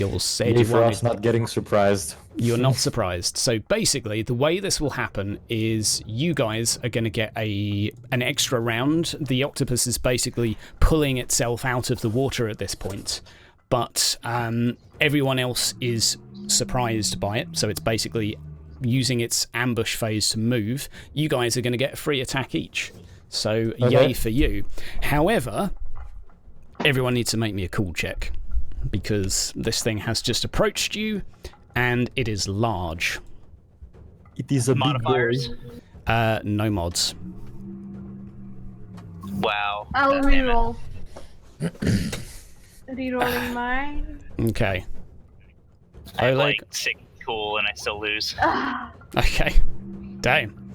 You're said Yay you for wanted... us not getting surprised. You're not surprised. So basically, the way this will happen is you guys are going to get an extra round. The octopus is basically pulling itself out of the water at this point, but everyone else is surprised by it. So it's basically using its ambush phase to move. You guys are going to get a free attack each. So yay for you. However, everyone needs to make me a cool check, because this thing has just approached you, and it is large. It is a Modifiers? big boy. No mods. Wow. I'll God damn it. reroll. Rerolling mine. Okay. I have Oleg. like 6 cool and I still lose. Okay. Damn.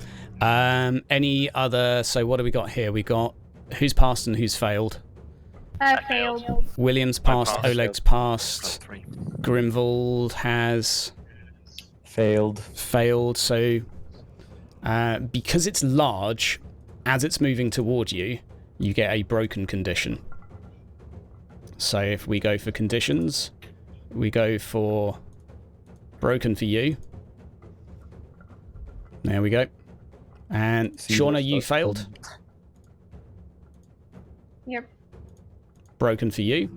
Any other... So what do we got here? We got who's passed and who's failed. I failed. William's passed, passed. Oleg's passed, 3. Grimvold has Failed. failed. So because it's large, as it's moving toward you, you get a broken condition. So if we go for conditions, we go for broken for you. There we go. And See Shauna, what's you up. failed. Yep. Broken for you.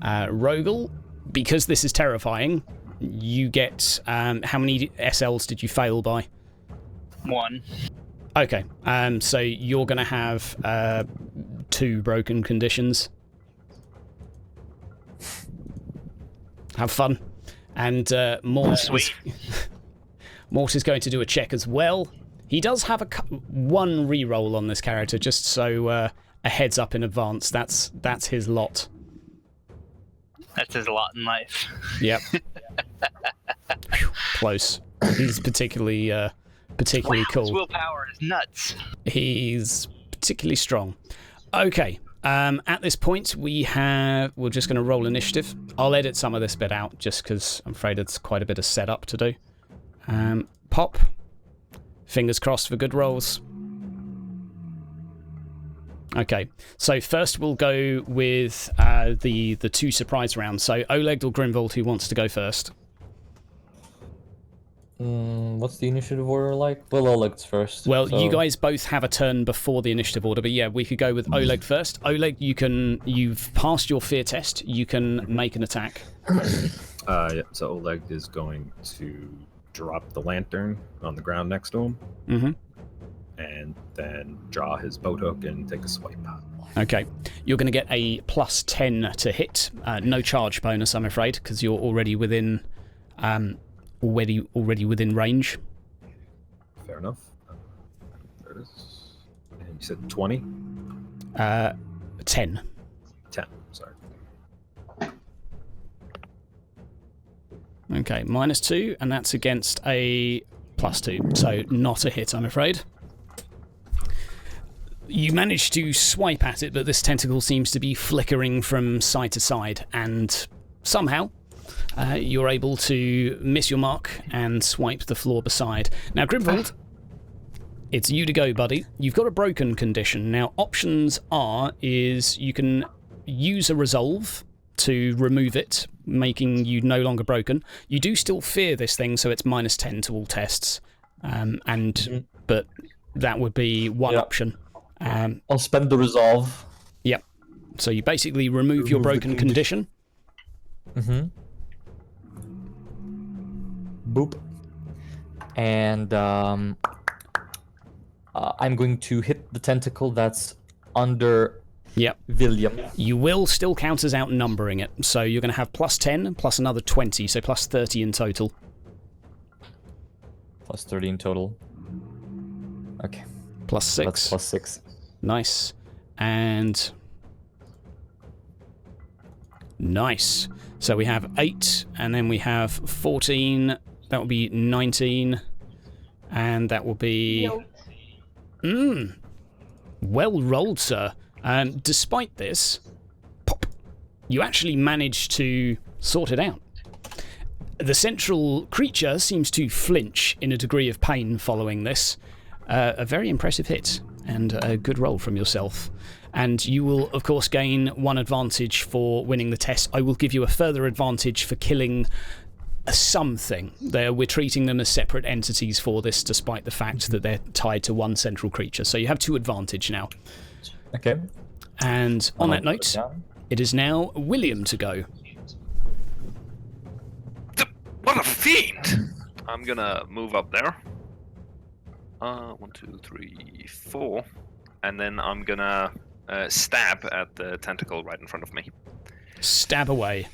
Rogel, because this is terrifying, you get... how many SLs did you fail by? 1. Okay, so you're going to have 2 broken conditions. Have fun. And Mort is going to do a check as well. He does have one reroll on this character, just so a heads up in advance. That's his lot. That's his lot in life. Yep. Close. He's particularly Wow, cool. his willpower is nuts. He's particularly strong. Okay. At this point, we're just going to roll initiative. I'll edit some of this bit out just because I'm afraid it's quite a bit of setup to do. Pop. Fingers crossed for good rolls. Okay, so first we'll go with the 2 surprise rounds. So Oleg or Grimvold, who wants to go first? What's the initiative order like? Well, Oleg's first. Well, so... you guys both have a turn before the initiative order, but yeah, we could go with Oleg first. Oleg, you've passed your fear test. You can make an attack. Yeah, so Oleg is going to drop the lantern on the ground next to him, and then draw his boat hook and take a swipe. Okay, you're going to get a +10 to hit. No charge bonus, I'm afraid, because you're already within already within range. Fair enough. There it is. And you said 20? 10. 10, sorry. Okay, -2, and that's against a +2, so not a hit, I'm afraid. You manage to swipe at it, but this tentacle seems to be flickering from side to side, and somehow you're able to miss your mark and swipe the floor beside. Now, Grimvold, it's you to go, buddy. You've got a broken condition. Now, options is you can use a resolve to remove it, making you no longer broken. You do still fear this thing, so it's -10 to all tests. But that would be one option. I'll spend the resolve. Yep. So you basically remove your broken condition. Boop. And I'm going to hit the tentacle that's under William. You will still count as outnumbering it, so you're going to have +10 plus another 20, so +30 in total. +30 in total. Okay. +6. That's +6. Nice. And... nice. So we have 8, and then we have 14. That will be 19. And that will be... well rolled, sir. Despite this, pop, you actually managed to sort it out. The central creature seems to flinch in a degree of pain following this. A very impressive hit. And a good roll from yourself. And you will, of course, gain 1 advantage for winning the test. I will give you a further advantage for killing something. We're treating them as separate entities for this, despite the fact that they're tied to one central creature. So you have 2 advantage now. Okay. And on that note, it is now William to go. What a fiend! I'm gonna move up there. 1, 2, 3, 4. And then I'm gonna stab at the tentacle right in front of me. Stab away.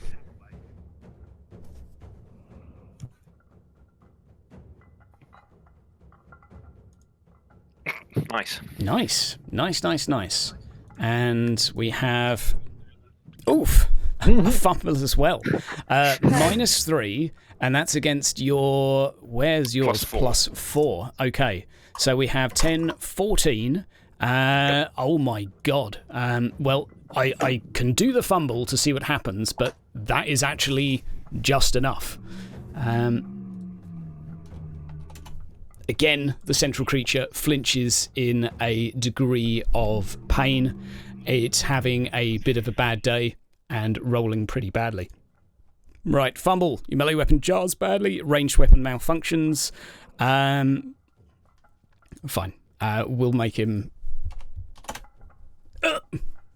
Nice. Nice. And we have... Oof! A fumble as well. -3, and that's against your... Where's yours? +4. Okay. So we have 10, 14. Oh my god. Well, I can do the fumble to see what happens, but that is actually just enough. Again, the central creature flinches in a degree of pain. It's having a bit of a bad day and rolling pretty badly. Right, fumble. Your melee weapon jars badly. Ranged weapon malfunctions. Fine. We'll make him...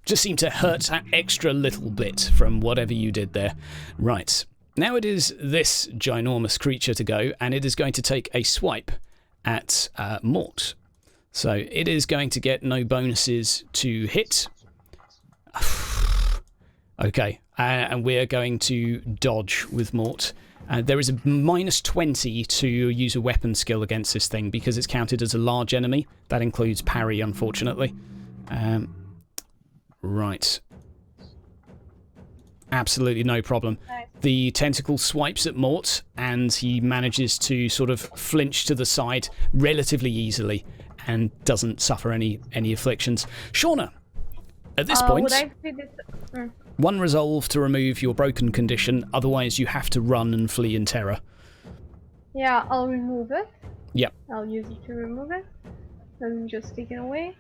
just seem to hurt that extra little bit from whatever you did there. Right. Now it is this ginormous creature to go, and it is going to take a swipe at Mort. So it is going to get no bonuses to hit. Okay, and we're going to dodge with Mort. There is a -20 to use a weapon skill against this thing because it's counted as a large enemy. That includes parry, unfortunately. Right. Absolutely no problem. Nice. The tentacle swipes at Mort, and he manages to sort of flinch to the side relatively easily and doesn't suffer any afflictions. Shauna, at this point... Would I see this? 1 resolve to remove your broken condition, otherwise you have to run and flee in terror. Yeah, I'll remove it. Yep. I'll use it to remove it. Then just take it away.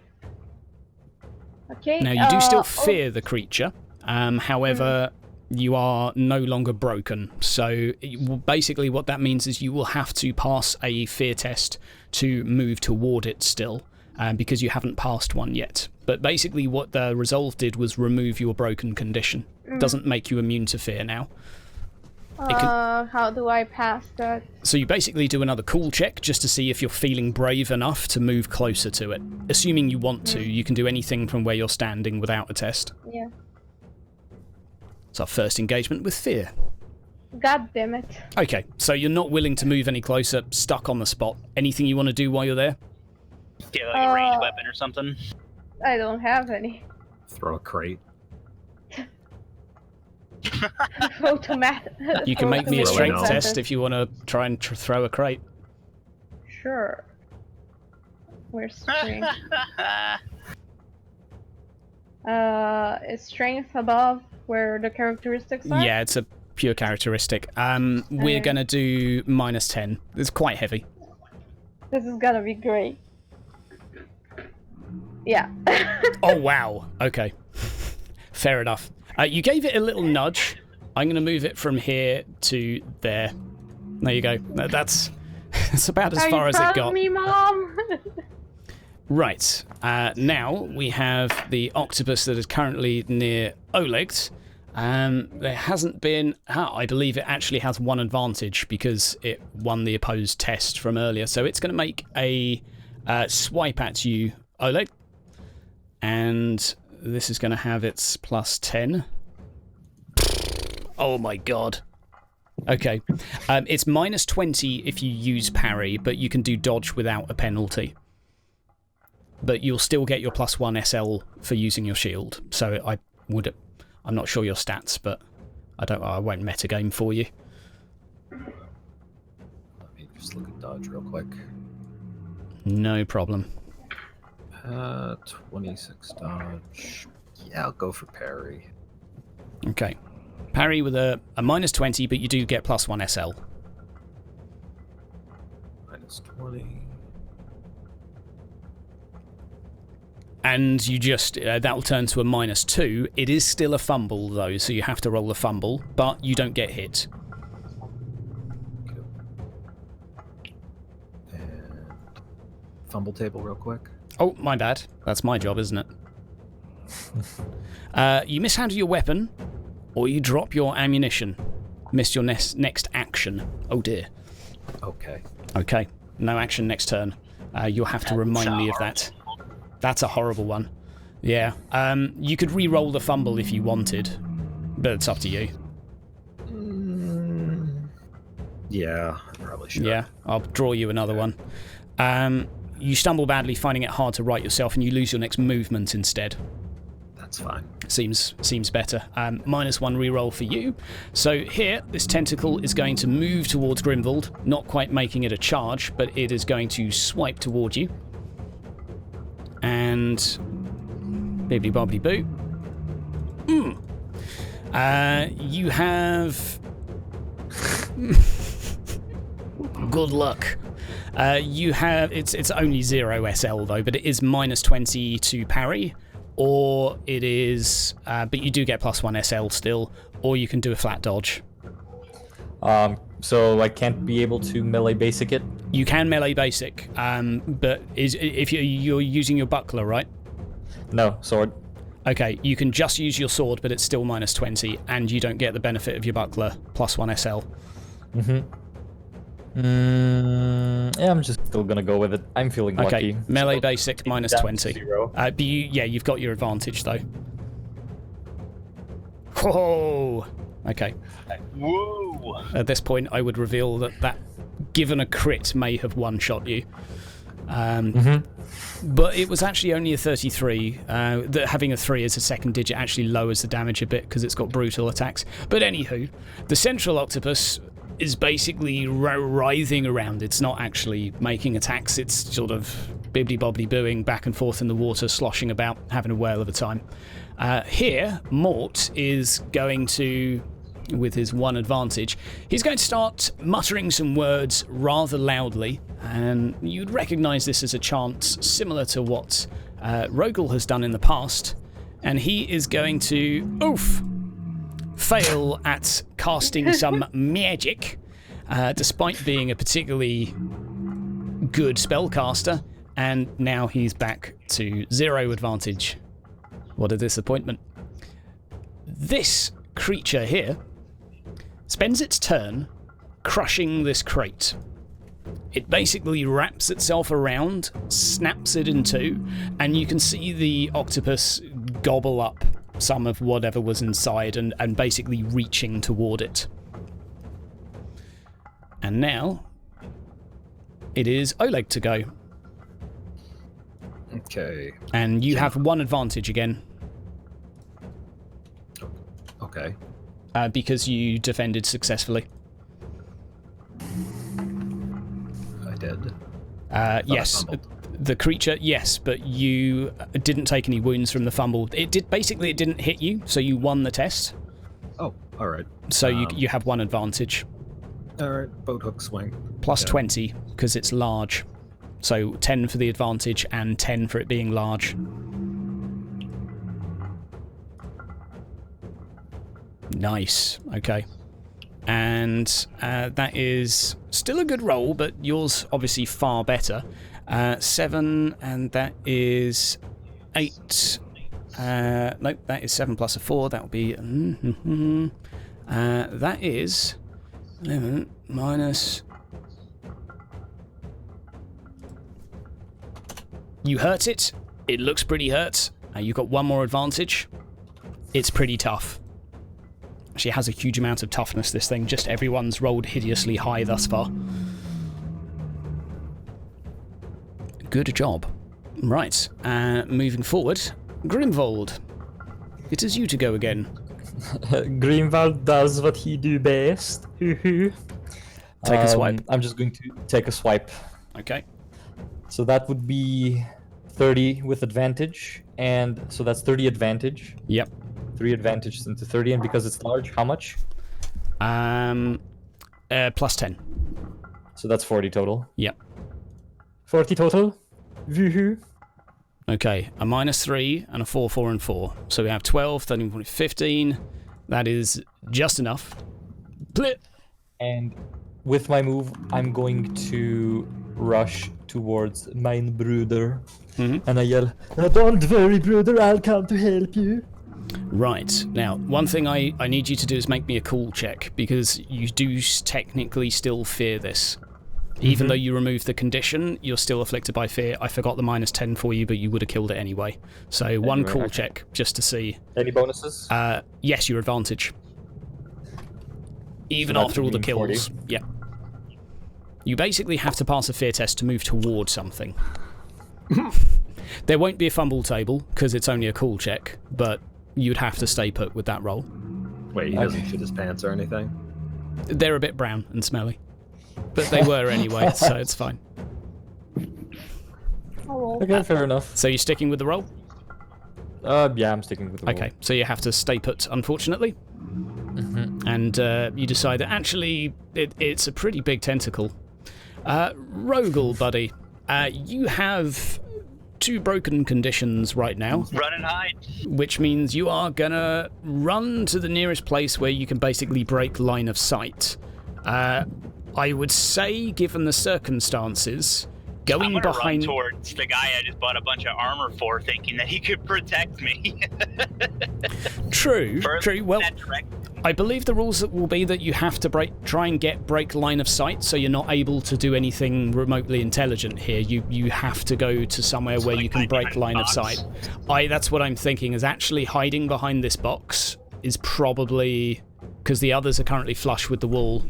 Okay. Now you do still fear the creature, however, you are no longer broken. So basically what that means is you will have to pass a fear test to move toward it still, because you haven't passed one yet. But basically what the resolve did was remove your broken condition. Doesn't make you immune to fear now. How do I pass that? So you basically do another cool check just to see if you're feeling brave enough to move closer to it. Assuming you want to, you can do anything from where you're standing without a test. Yeah. It's our first engagement with fear. God damn it. Okay, so you're not willing to move any closer, stuck on the spot. Anything you want to do while you're there? Get like a ranged weapon or something. I don't have any. Throw a crate. Automatic. You can make me a Throw strength an test if you want to try and throw a crate. Sure. Where's strength? Is strength above where the characteristics are? Yeah, it's a pure characteristic. We're going to do -10. It's quite heavy. This is gonna be great. Yeah. Oh, wow. Okay. Fair enough. You gave it a little nudge. I'm going to move it from here to there. There you go. That's about as far as it got. Are you proud of me, Mom? Right. Now we have the octopus that is currently near Oleg. There hasn't been... I believe it actually has 1 advantage because it won the opposed test from earlier. So it's going to make a swipe at you, Oleg. And this is going to have its +10. Oh my god. Okay. It's -20 if you use parry, but you can do dodge without a penalty. But you'll still get your +1 SL for using your shield. So I'm not sure your stats, but I won't metagame for you. Let me just look at dodge real quick. No problem. 26 dodge. Yeah, I'll go for parry. Okay. Parry with a -20, but you do get +1 SL. -20. And you just, that will turn to a -2. It is still a fumble though, so you have to roll a fumble, but you don't get hit. And fumble table real quick. Oh, my bad. That's my job, isn't it? You mishandle your weapon, or you drop your ammunition. Missed your next action. Oh dear. Okay. Okay, no action next turn. You'll have to remind me of that. That's a horrible one. Yeah. You could re-roll the fumble if you wanted, but it's up to you. Yeah, I probably should. Yeah, I'll draw you another one. You stumble badly, finding it hard to right yourself, and you lose your next movement instead. That's fine. Seems better. -1 reroll for you. So here, this tentacle is going to move towards Grimvold, not quite making it a charge, but it is going to swipe toward you. And bibbly bobbly boo. You have good luck. You have it's only 0 SL though, but it is -20 to parry, or it is but you do get +1 SL still, or you can do a flat dodge. So I can't be able to melee basic it? You can melee basic, but if you're using your buckler, right? No, sword. Okay, you can just use your sword, but it's still -20, and you don't get the benefit of your buckler, +1 SL. Yeah, I'm just still gonna go with it. I'm feeling lucky. Okay, melee basic -20. 0. But you've got your advantage though. Whoa! Okay. Whoa! At this point, I would reveal that given a crit may have one-shot you. But it was actually only a 33. That having a 3 as a second digit actually lowers the damage a bit because it's got brutal attacks. But anywho, the central octopus is basically writhing around. It's not actually making attacks. It's sort of bibbly-bobbly booing back and forth in the water, sloshing about, having a whale of a time. Here, Mort is going to, with his one advantage, he's going to start muttering some words rather loudly, and you'd recognise this as a chant similar to what Rogel has done in the past, and he is going to, fail at casting some magic, despite being a particularly good spellcaster, and now he's back to 0 advantage. What a disappointment. This creature here spends its turn crushing this crate. It basically wraps itself around, snaps it in two, and you can see the octopus gobble up some of whatever was inside and basically reaching toward it. And now it is Oleg to go. Okay. And you have one advantage again. Okay. Because you defended successfully. I did. Yes. The creature, yes, but you didn't take any wounds from the fumble. It didn't hit you, so you won the test. Oh, all right. So you have one advantage. All right, boat hook swing. Plus Yeah. 20, because it's large. So 10 for the advantage and 10 for it being large. Nice. Okay. And that is still a good roll, but yours obviously far better. 7, and that is 8. Nope, that is 7 plus a 4. That will be... that is 11 minus... You hurt it. It looks pretty hurt. You got one more advantage. It's pretty tough. Actually, it has a huge amount of toughness, this thing. Just everyone's rolled hideously high thus far. Good job. Right, moving forward. Grimvold, it is you to go again. Grimwald does what he do best. Take a swipe. I'm just going to take a swipe. Okay. So that would be 30 with advantage, and so that's 30 advantage. Yep. 3 advantage into 30, and because it's large, how much? Plus 10. So that's 40 total. Yep. 40 total. Woohoo. Okay, a -3 and a 4, 4, and 4. So we have 12, 13, 14, 15. That is just enough. Blip. And with my move, I'm going to rush towards mein Bruder. And I yell, "Don't worry, brother, I'll come to help you." Right. Now, one thing I need you to do is make me a cool check, because you do technically still fear this. Even though you removed the condition, you're still afflicted by fear. I forgot the -10 for you, but you would have killed it anyway. So one cool check, just to see. Any bonuses? Yes, your advantage. Even So after all the that's kills. 40. Yeah. You basically have to pass a fear test to move toward something. There won't be a fumble table, because it's only a cool check, but you'd have to stay put with that roll. Wait, he doesn't shit his pants or anything? They're a bit brown and smelly. But they were anyway, so it's fine. Okay, fair enough. So you're sticking with the roll? Yeah, I'm sticking with the roll. Okay, so you have to stay put, unfortunately. And you decide that actually it's a pretty big tentacle. Rogel, buddy, you have 2 broken conditions right now. Run and hide. Which means you are gonna run to the nearest place where you can basically break line of sight. I would say, given the circumstances, going I'm gonna behind. run towards the guy I just bought a bunch of armor for, thinking that he could protect me. True. Well, That direct- I believe the rules will be that you have to try and break line of sight, so you're not able to do anything remotely intelligent here. You have to go to somewhere where like you can hide break behind line of box. sight. That's what I'm thinking, is actually hiding behind this box is probably, because the others are currently flush with the wall,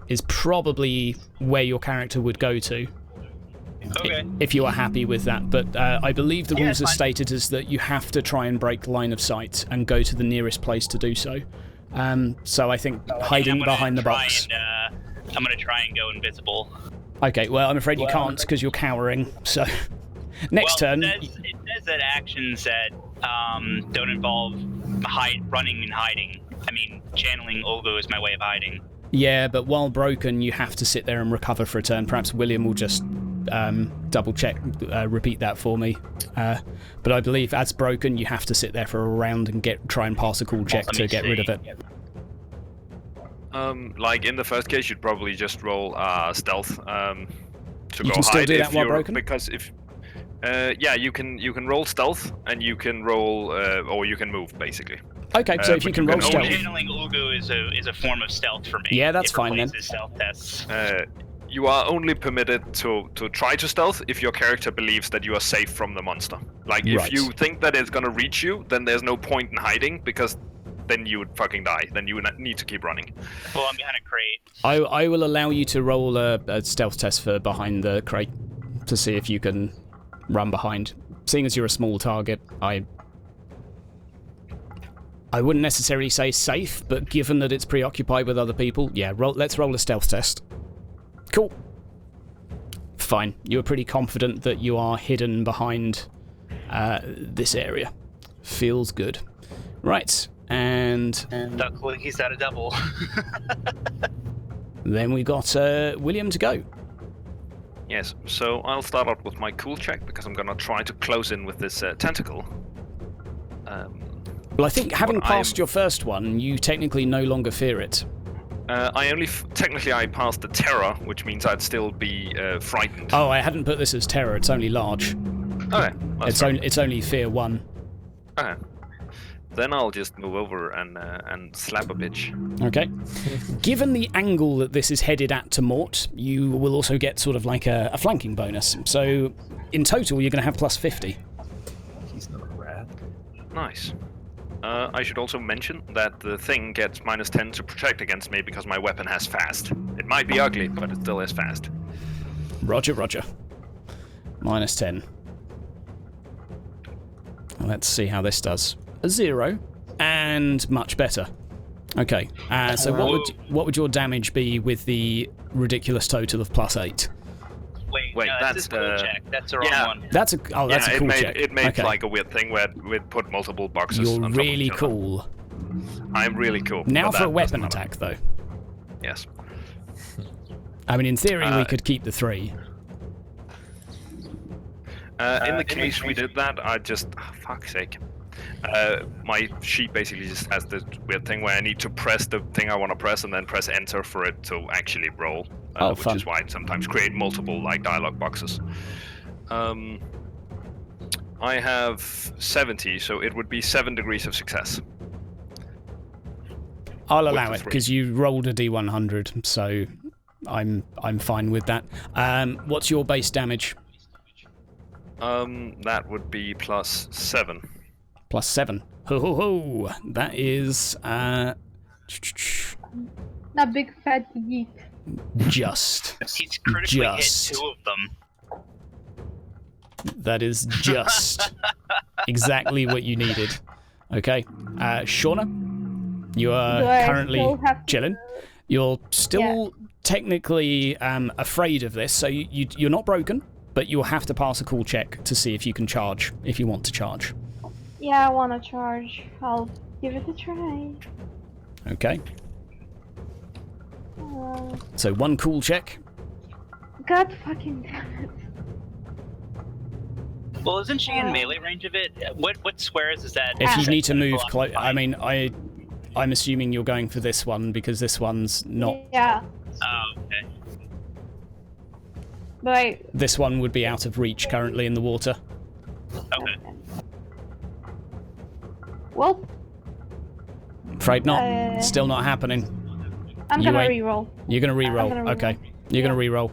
is probably where your character would go to. Okay. If you are happy with that. But I believe the Yeah, rules are it's fine. stated as that you have to try and break line of sight and go to the nearest place to do so. So I think hiding behind the box. I'm gonna try and go invisible. Okay, well, I'm afraid you can't because you're cowering. So next turn. It says that actions that don't involve running and hiding. I mean, channeling Olgo is my way of hiding. Yeah, but while broken, you have to sit there and recover for a turn. Perhaps William will just double check, repeat that for me. But I believe as broken, you have to sit there for a round and try and pass a cool check to get rid of it. Like in the first case, you'd probably just roll stealth to You go can still hide do that if while you're broken? because if yeah, you can roll stealth and you can roll or you can move basically. Okay, so if but you can you roll can stealth. only- Channeling Olgo is a form of stealth for me. Yeah, that's It fine then. replaces stealth tests. You are only permitted to try to stealth if your character believes that you are safe from the monster. Like, if Right. you think that it's gonna reach you, then there's no point in hiding, because then you would fucking die. Then you would need to keep running. Well, I'm behind a crate. I will allow you to roll a stealth test for behind the crate to see if you can run behind. Seeing as you're a small target, I wouldn't necessarily say safe, but given that it's preoccupied with other people, yeah, let's roll a stealth test. Cool. Fine. You're pretty confident that you are hidden behind this area. Feels good. Right, and Luckily, he's got a double. then we got William to go. Yes, so I'll start out with my cool check, because I'm gonna try to close in with this tentacle. Well, I think having Well, passed your first one, you technically no longer fear it. I only technically I passed the terror, which means I'd still be frightened. Oh, I hadn't put this as terror. It's only large. Okay, that's fine. It's only fear 1. Okay. Then I'll just move over and slap a bitch. Okay. Given the angle that this is headed at to Mort, you will also get sort of like a flanking bonus. So in total, you're going to have plus 50. He's not a rat. Nice. I should also mention that the thing gets -10 to protect against me because my weapon has fast. It might be ugly, but it still is fast. Roger, roger. -10. Let's see how this does. A 0, and much better. Okay, so what would your damage be with the ridiculous total of +8? Wait, no, that's a cool the- check. That's the wrong yeah. one. That's a cool check. It made Okay. like a weird thing where we'd put multiple boxes. You're on top of really each other. cool. I'm really cool. Now but for a that weapon doesn't matter. attack, though. Yes. I mean, in theory, we could keep the 3. In the case we did that, I just... Oh, fuck's sake. My sheet basically just has this weird thing where I need to press the thing I want to press and then press enter for it to actually roll. Which fun. is why I sometimes create multiple like dialog boxes. I have 70, so it would be 7 degrees of success. I'll With allow the it three. because you rolled a D100, so I'm fine with that. What's your base damage? That would be plus 7. Plus 7. Ho ho ho! That is That big fat yeet. just. He's critically Just. hit 2 of them. That is just exactly what you needed. Okay, Shauna, you are Do I currently still have to- chilling. You're still technically afraid of this, so you're not broken, but you'll have to pass a cool check to see if you can charge, if you want to charge. Yeah, I wanna charge. I'll give it a try. Okay, Uh, so 1 cool check. God fucking damn it. Well, isn't she in melee range of it? What squares is that? If you Is need to that move block close, I by? mean, I'm assuming you're going for this one because this one's not. Yeah, Oh, okay. but This one would be out of reach currently in the water. Okay. well, Afraid not. Still not happening. I'm You gonna ain't- reroll. You're gonna re-roll. gonna re-roll. Okay, you're gonna re-roll.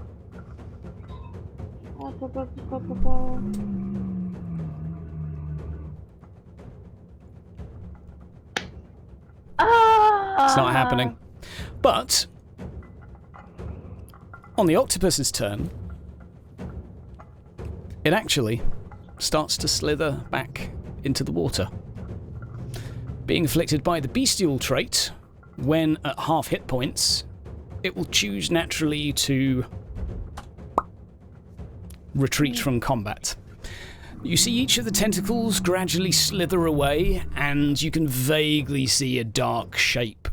It's not happening. But on the octopus's turn, it actually starts to slither back into the water. Being afflicted by the bestial trait, when at half hit points, it will choose naturally to retreat from combat. You see each of the tentacles gradually slither away, and you can vaguely see a dark shape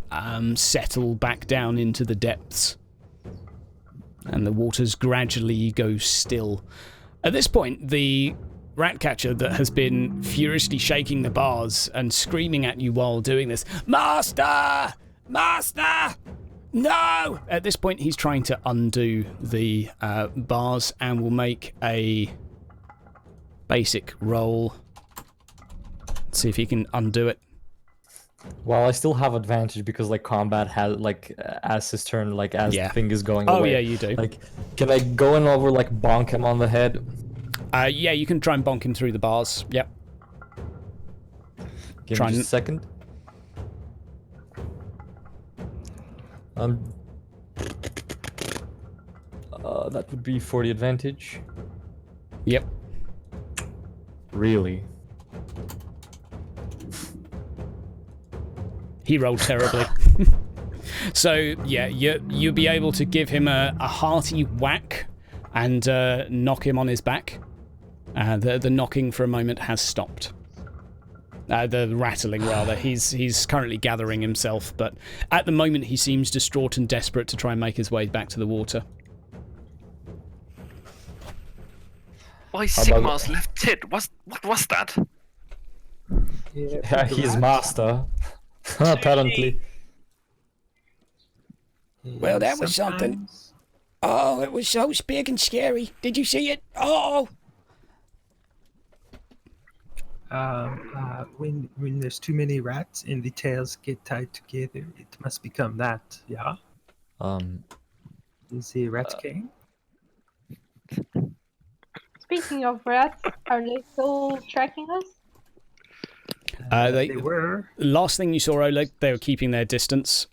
settle back down into the depths. And the waters gradually go still. At this point, the ratcatcher that has been furiously shaking the bars and screaming at you while doing this, Master! Master! No! At this point, he's trying to undo the bars and will make a basic roll. Let's see if he can undo it. Well, I still have advantage because like combat has like as his turn, like as Yeah. the thing is going Oh away. yeah, you do. Like, can I go in over like bonk him on the head? Yeah, you can try and bonk him through the bars. Yep. Give Try me and- just a second. That would be for the advantage. Yep. Really? He rolled terribly. So yeah, you'll be able to give him a hearty whack and knock him on his back. The knocking for a moment has stopped. The rattling rather. He's currently gathering himself, but at the moment he seems distraught and desperate to try and make his way back to the water. Why about- Sigmar's left tit? What was that? Yeah, he's master. Apparently. Well, that was something. Oh, it was so big and scary. Did you see it? Oh! When there's too many rats and the tails get tied together, it must become that. Yeah, is the rat king? Speaking of rats, are they still tracking us? They They were. last thing you saw, Oleg, they were keeping their distance.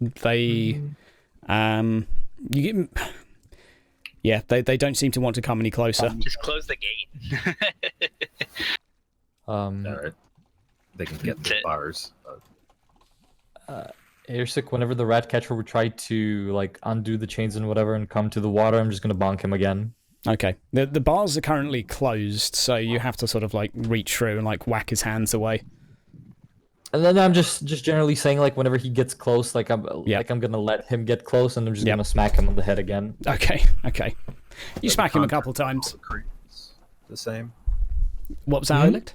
They, yeah, they don't seem to want to come any closer. Just close the gate. Alright. They can get the That's it. bars. Airsick, whenever the rat catcher would try to like undo the chains and whatever and come to the water, I'm just gonna bonk him again. Okay, the bars are currently closed, so you have to sort of like reach through and like whack his hands away. And then I'm just generally saying like whenever he gets close, like I'm gonna let him get close and I'm just Yep. gonna smack him on the head again. Okay. You smack him a couple times. the same? What was that, Oleg?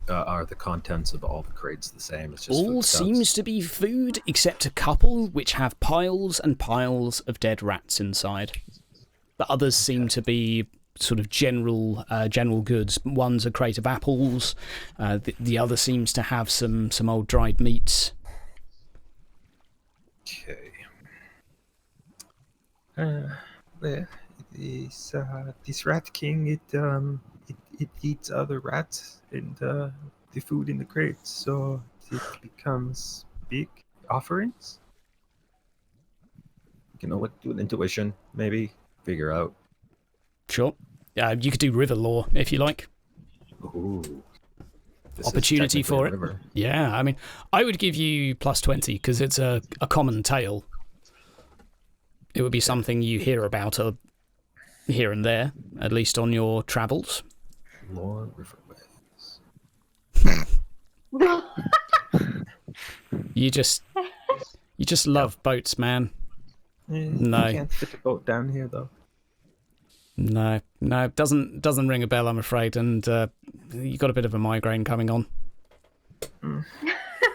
Are the contents of all the crates the same? It's just All foodstuffs? seems to be food, except a couple which have piles and piles of dead rats inside. The others seem to be sort of general goods. One's a crate of apples. The other seems to have some old dried meats. Okay. Well, this rat king. It eats other rats and the food in the crates, so it becomes big offerings. You know what? Do an intuition, maybe. Figure out. Sure. You could do river lore if you like. Ooh. This is Opportunity technically for a it. river. Yeah, I mean, I would give you plus 20 because it's a common tale. It would be something you hear about here and there, at least on your travels. Lore riverways. You just love boats, man. No. You can't fit a boat down here, though. No, doesn't ring a bell, I'm afraid, and you got a bit of a migraine coming on.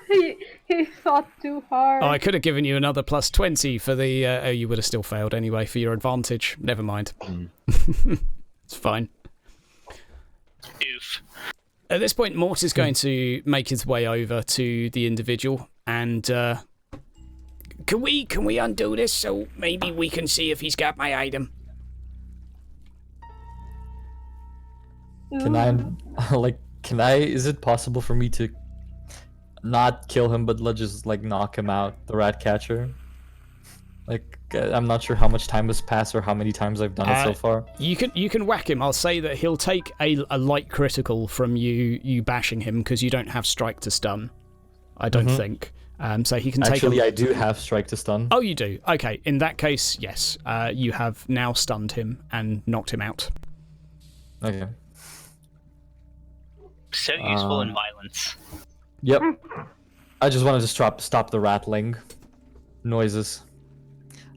he thought too hard. Oh, I could have given you another plus 20 for the... oh, you would have still failed anyway for your advantage. Never mind. It's fine. Oof. At this point, Mort is going to make his way over to the individual and... Can we undo this so maybe we can see if he's got my item? Can I, is it possible for me to not kill him, but just, knock him out, the rat catcher? I'm not sure how much time has passed or how many times I've done it so far. You can whack him. I'll say that he'll take a light critical from you bashing him because you don't have strike to stun. I don't think. So he can take. Actually, I do have strike to stun. Oh, you do? Okay. In that case, yes. You have now stunned him and knocked him out. Okay. So useful in violence. Yep. I just wanted to stop the rattling noises.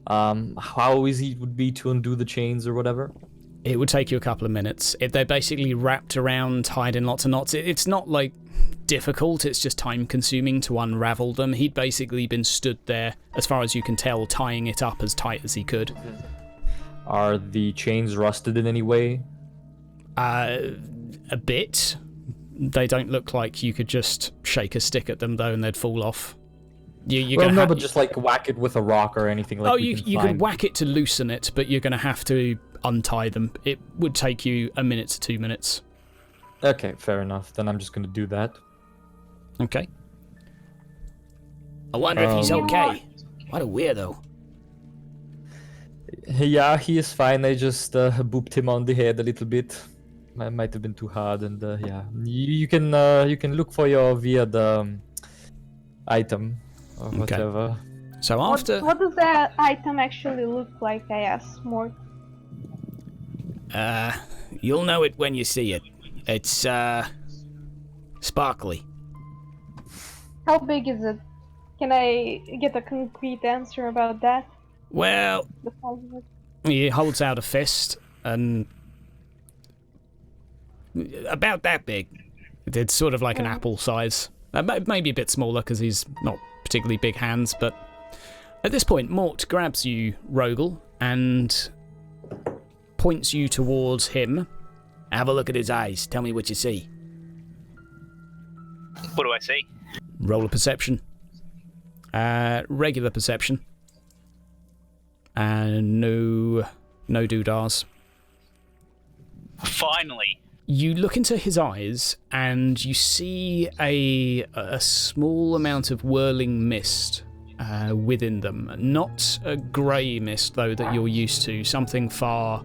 How easy it would be to undo the chains or whatever? It would take you a couple of minutes. They're basically wrapped around, tied in lots of knots. It's not difficult, it's just time consuming to unravel them. He'd basically been stood there, as far as you can tell, tying it up as tight as he could. Are the chains rusted in any way? A bit. They don't look like you could just shake a stick at them though and they'd fall off. But just whack it with a rock or anything like. Oh, you can whack it to loosen it, but you're going to have to untie them. It would take you 1 minute to 2 minutes. Okay, fair enough. Then I'm just going to do that. Okay. I wonder if he's okay. What a weirdo. Yeah, he is fine. I just booped him on the head a little bit. It might have been too hard, and yeah, you can look for your weird item or whatever. So after What does that item actually look like? I asked Mort. you'll know it when you see it. It's sparkly. How big is it? Can I get a concrete answer about that? Well, The size of it? he holds out a fist and about that big. It's sort of like an apple size. Maybe a bit smaller because he's not particularly big hands, but at this point, Mort grabs you, Rogel, and points you towards him. Have a look at his eyes. Tell me what you see. What do I see? Roll a perception. Regular perception. No doodahs. Finally. You look into his eyes and you see a small amount of whirling mist within them. Not a grey mist, though, that you're used to. Something far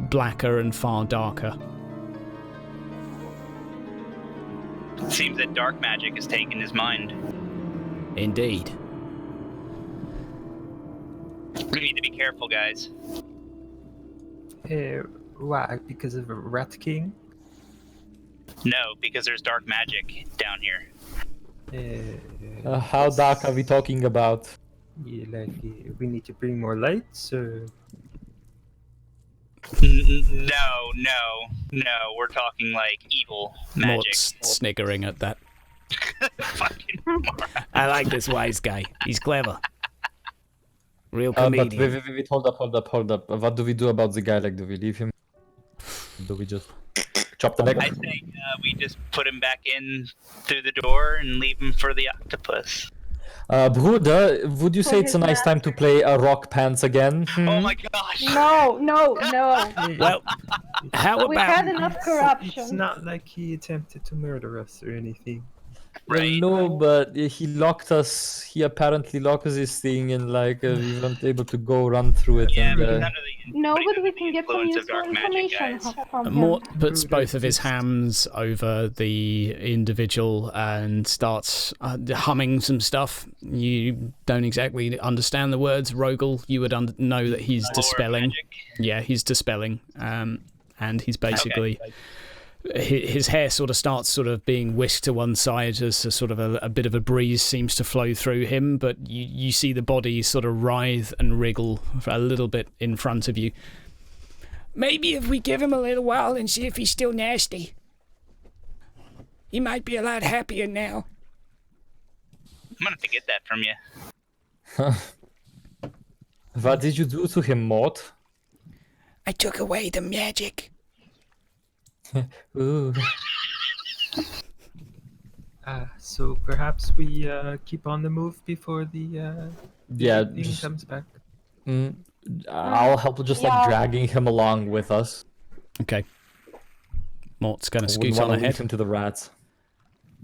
blacker and far darker. It seems that dark magic has taken his mind. Indeed. We need to be careful, guys. Why? Because of a rat king? No, because there's dark magic down here. How dark are we talking about? Yeah, we need to bring more lights. No. We're talking like evil magic. Mort's sniggering at that. Fucking I like this wise guy. He's clever. Real But comedian. wait, hold up. What do we do about the guy? Like, do we leave him? Do we just chop the neck? I think we just put him back in through the door and leave him for the octopus. Bruder, would you say it's a nice time to play rock pants again? Oh my gosh! No. Well, how We've had about... enough It's corruption. not like he attempted to murder us or anything. Right. No, but he locked us. He apparently locked this thing, and like we weren't able to go run through it. Yeah, and, but none of the. No, nobody but we under the can get some influence of useful dark magic, information guys. from him. Mort puts both of his hands over the individual and starts humming some stuff. You don't exactly understand the words. Rogel, you would know that he's Lore dispelling. magic. Yeah, he's dispelling. And he's basically... His hair sort of starts sort of being whisked to one side as a sort of a bit of a breeze seems to flow through him, but you see the body sort of writhe and wriggle a little bit in front of you. Maybe if we give him a little while and see if he's still nasty. He might be a lot happier now. I'm gonna have to get that from you. What did you do to him, Mort? I took away the magic. Ooh. So perhaps we keep on the move before the Yeah, thing just comes back. I'll help with just like dragging him along with us. Okay. Mort's going to I wouldn't scoot on wanna leave ahead. him to the rats.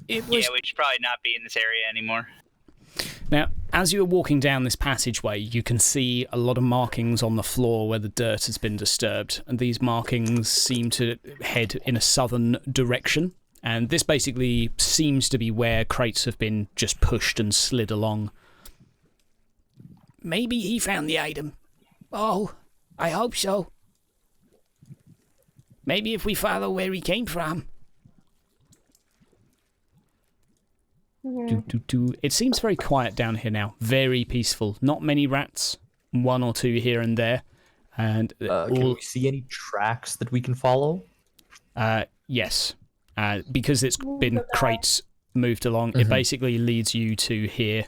It was... Yeah, we should probably not be in this area anymore. Now, as you are walking down this passageway, you can see a lot of markings on the floor where the dirt has been disturbed, and these markings seem to head in a southern direction, and this basically seems to be where crates have been just pushed and slid along. Maybe he found the item. Oh, I hope so. Maybe if we follow where he came from. It seems very quiet down here now. Very peaceful. Not many rats. One or two here and there. And Can we see any tracks that we can follow? yes. Because it's been crates moved along, it basically leads you to here,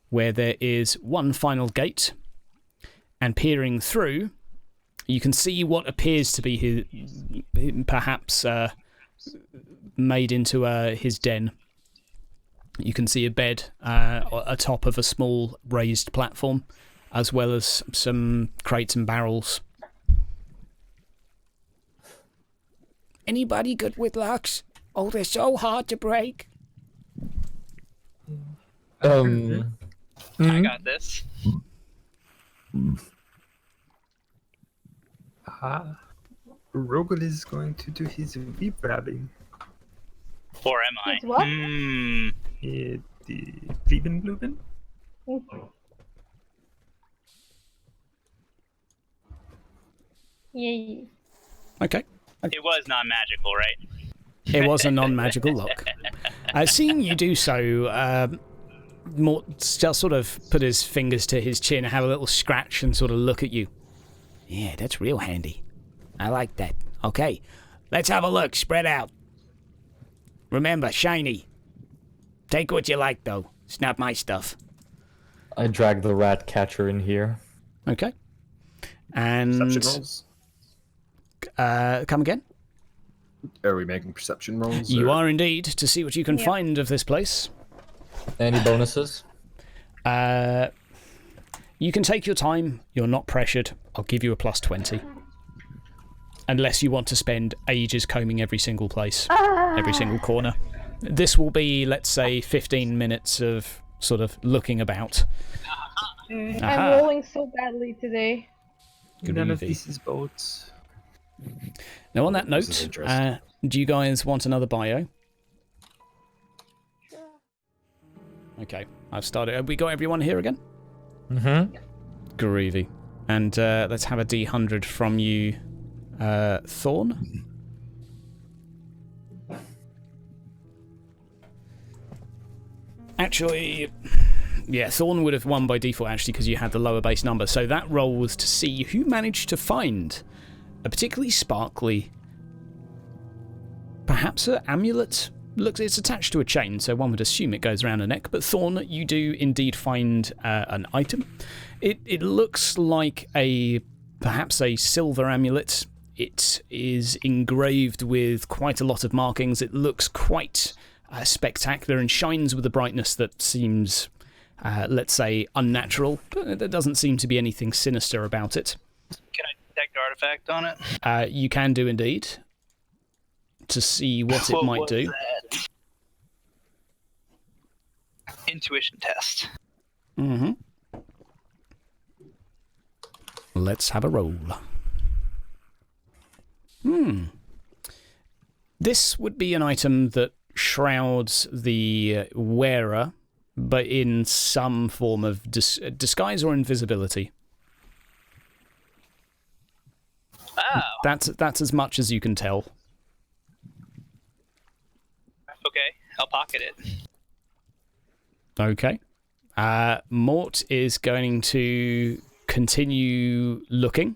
where there is one final gate. And peering through, you can see what appears to be his, perhaps made into his den. You can see a bed atop of a small raised platform, as well as some crates and barrels. Anybody good with locks? Oh, they're so hard to break. I got this. Rogel is going to do his weep grabbing. Or am I? His what? The Blieben Bluben? Yay. Okay. It was non-magical, right? It was a non-magical lock. Seeing you do so, Mort just sort of put his fingers to his chin, have a little scratch, and sort of look at you. Yeah, that's real handy. I like that. Okay, let's have a look. Spread out. Remember, shiny. Take what you like, though. It's not my stuff. I drag the rat catcher in here. Okay. And Perception rolls? come again? Are we making perception rolls? You or- are indeed, to see what you can find of this place. Any bonuses? You can take your time. You're not pressured. I'll give you a plus 20. Unless you want to spend ages combing every single place, every single corner. This will be, let's say, 15 minutes of sort of looking about. I'm Aha. rolling so badly today. None of Groovy. this is boats. Now, on that This is note, interesting. do you guys want another bio? Okay, I've started. Have we got everyone here again? Mm-hmm. Groovy. And let's have a D100 from you, Thorn. Actually, yeah, Thorn would have won by default, actually, because you had the lower base number. So that roll was to see who managed to find a particularly sparkly, perhaps an amulet. Looks, it's attached to a chain, so one would assume it goes around a neck. But Thorn, you do indeed find an item. It looks like perhaps a silver amulet. It is engraved with quite a lot of markings. It looks quite spectacular and shines with a brightness that seems, let's say, unnatural. But there doesn't seem to be anything sinister about it. Can I detect artifact on it? You can do indeed, to see what it might do. That? Intuition test. Mm-hmm. Let's have a roll. This would be an item that shrouds the wearer, but in some form of disguise or invisibility. Oh. That's as much as you can tell. Okay, I'll pocket it. Okay. Mort is going to continue looking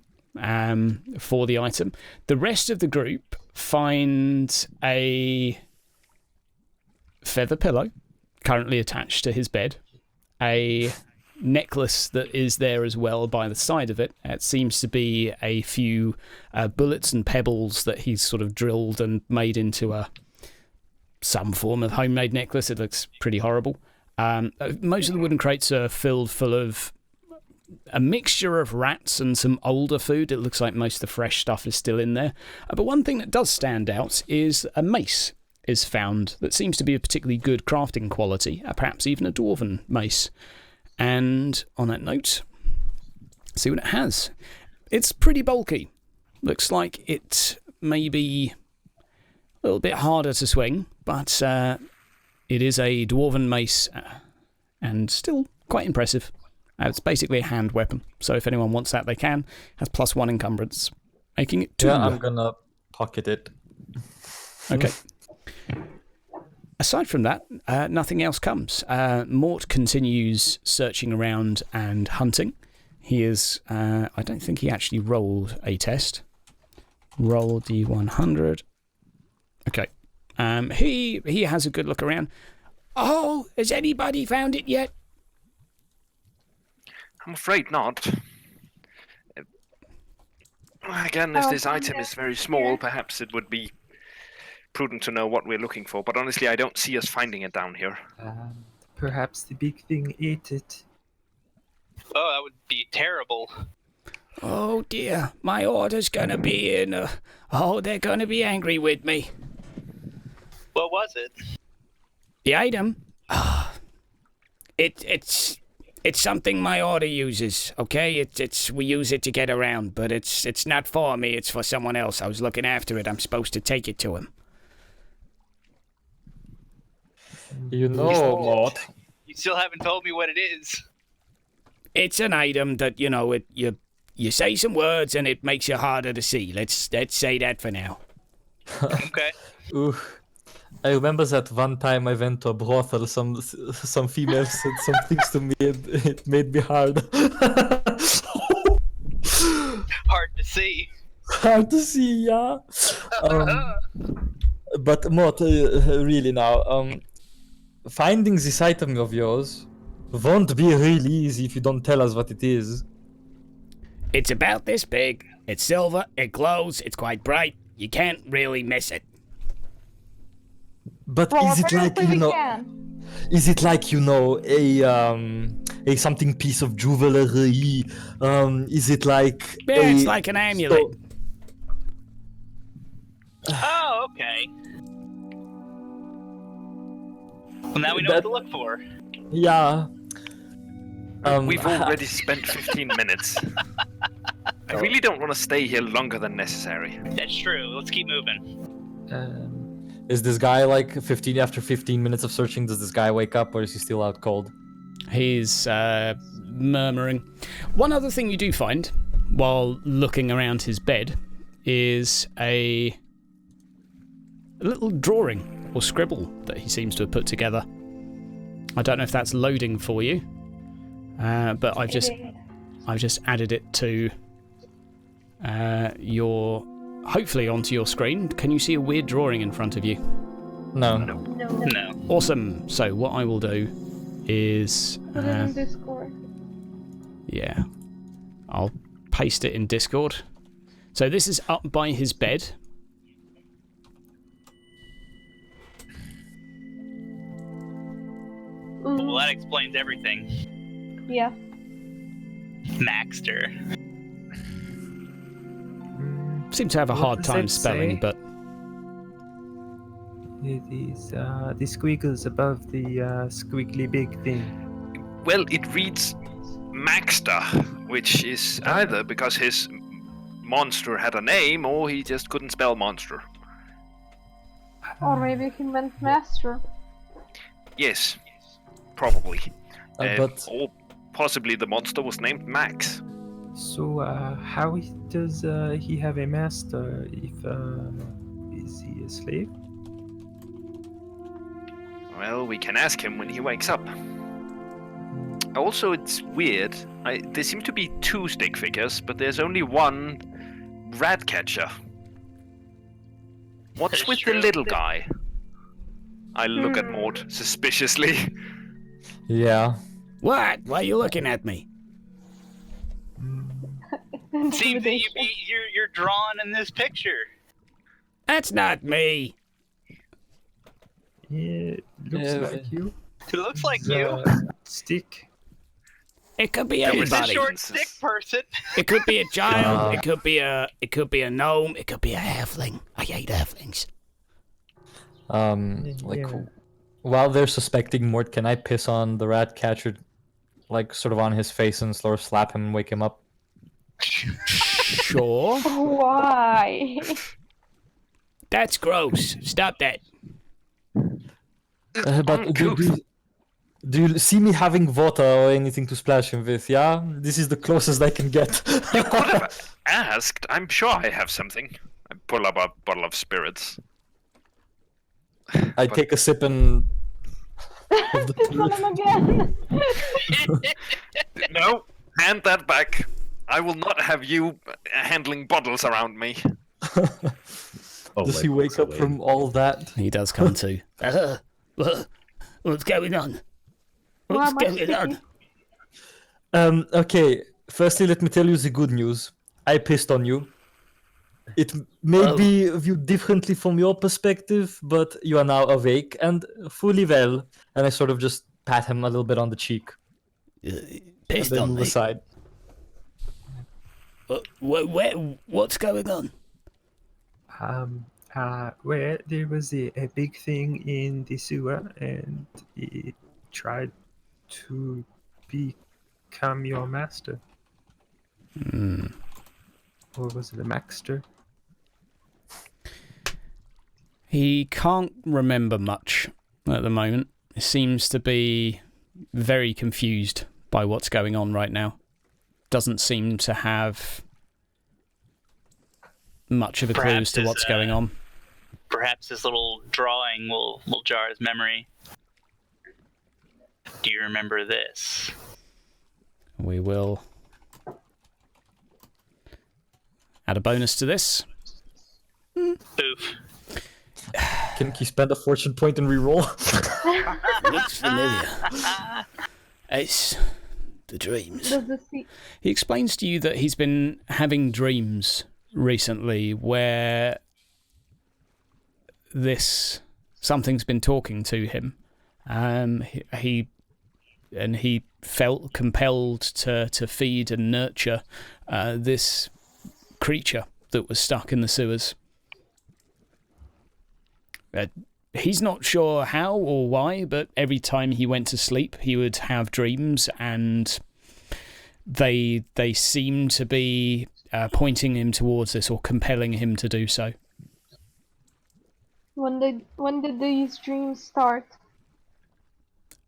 for the item. The rest of the group find a feather pillow currently attached to his bed, a necklace that is there as well by the side of it. It seems to be a few bullets and pebbles that he's sort of drilled and made into some form of homemade necklace. It looks pretty horrible. Most of the wooden crates are filled full of a mixture of rats and some older food. It looks like most of the fresh stuff is still in there. But one thing that does stand out is a mace is found that seems to be of particularly good crafting quality, perhaps even a dwarven mace. And on that note, see what it has. It's pretty bulky. Looks like it may be a little bit harder to swing, but it is a dwarven mace and still quite impressive. It's basically a hand weapon, so if anyone wants that, they can. It has +1 encumbrance, making it 2. Yeah, I'm gonna pocket it. Okay. Aside from that, nothing else comes. Mort continues searching around and hunting. He is, I don't think he actually rolled a test. Roll D100. Okay. He has a good look around. Oh, has anybody found it yet? I'm afraid not. Again, if this item is very small, perhaps it would be prudent to know what we're looking for. But honestly, I don't see us finding it down here. Perhaps the big thing ate it. Oh, that would be terrible. Oh dear, my order's gonna be in. They're gonna be angry with me. What was it? The item? It's something my order uses, okay? We use it to get around, but it's not for me, it's for someone else. I was looking after it. I'm supposed to take it to him. You know, Mort. You still haven't told me what it is. It's an item that, you say some words and it makes you harder to see. Let's say that for now. Okay. Ooh. I remember that one time I went to a brothel, some female said some things to me and it made me hard. Hard to see. Hard to see, yeah. But Mort, really now, finding this item of yours won't be really easy if you don't tell us what it is. It's about this big. It's silver, it glows, it's quite bright. You can't really miss it. But Well, is it like, apparently we can. is it like, a something piece of jewelry? Is it like Yeah, it's like an amulet. Oh, okay. Well, now we know what to look for. Yeah. We've already spent 15 minutes. I really don't want to stay here longer than necessary. That's true. Let's keep moving. Is this guy like after 15 minutes of searching, does this guy wake up or is he still out cold? He's murmuring. One other thing you do find while looking around his bed is a little drawing or scribble that he seems to have put together. I don't know if that's loading for you, but I've just added it to you're hopefully onto your screen. Can you see a weird drawing in front of you? No. No. Awesome. So what I will do is... Put it in Discord. yeah. I'll paste it in Discord. So this is up by his bed. Well, that explains everything. Yeah. Maxter. Seem to have a What hard does time it spelling, say? but It is the squiggles above the squiggly big thing. Well, it reads Maxter, which is either because his monster had a name or he just couldn't spell monster. Or maybe he meant master. Yes, probably. But Or possibly the monster was named Max. So, how does he have a master if is he a slave? Well, we can ask him when he wakes up. Also, it's weird. There seem to be 2 stick figures, but there's only one rat catcher. What's That's with true. the little guy? I look at Mort suspiciously. yeah. what? Why are you looking at me? Seems that Intimidation. you're drawn in this picture. That's not me. Yeah, looks like you. It looks like The you. stick. It could be It's a anybody. short stick person. It could be a child. It could be a gnome. It could be a halfling. I hate halflings. Like, Yeah. while they're suspecting Mort, can I piss on the rat catcher, like, sort of on his face and sort of slap him and wake him up? Sure. Why? That's gross. Stop that. But do you see me having water or anything to splash him with, yeah? This is the closest I can get. You could have asked. I'm sure I have something. I pull up a bottle of spirits. I take a sip and... of the Piss on fluid. him again. No, hand that back. I will not have you handling bottles around me. Does he wake up from all that? He does come to. What's going on? Why What's am I going on? Okay, firstly, let me tell you the good news. I pissed on you. It may be viewed differently from your perspective, but you are now awake and fully well. And I sort of just pat him a little bit on the cheek. And Pissed then on move me. aside. What's going on? Where there was a big thing in the sewer, and it tried to become your master. Or was it a Maxter? He can't remember much at the moment. He seems to be very confused by what's going on right now. Doesn't seem to have much of a clue as to Perhaps what's his, going on. Perhaps this little drawing will jar his memory. Do you remember this? We will add a bonus to this. Oof. Can he spend a fortune point and reroll? Looks familiar. It's the dreams. Does the sea? He explains to you that he's been having dreams recently where something's been talking to him. He felt compelled to feed and nurture this creature that was stuck in the sewers. He's not sure how or why, but every time he went to sleep, he would have dreams, and they seem to be pointing him towards this or compelling him to do so. When did these dreams start?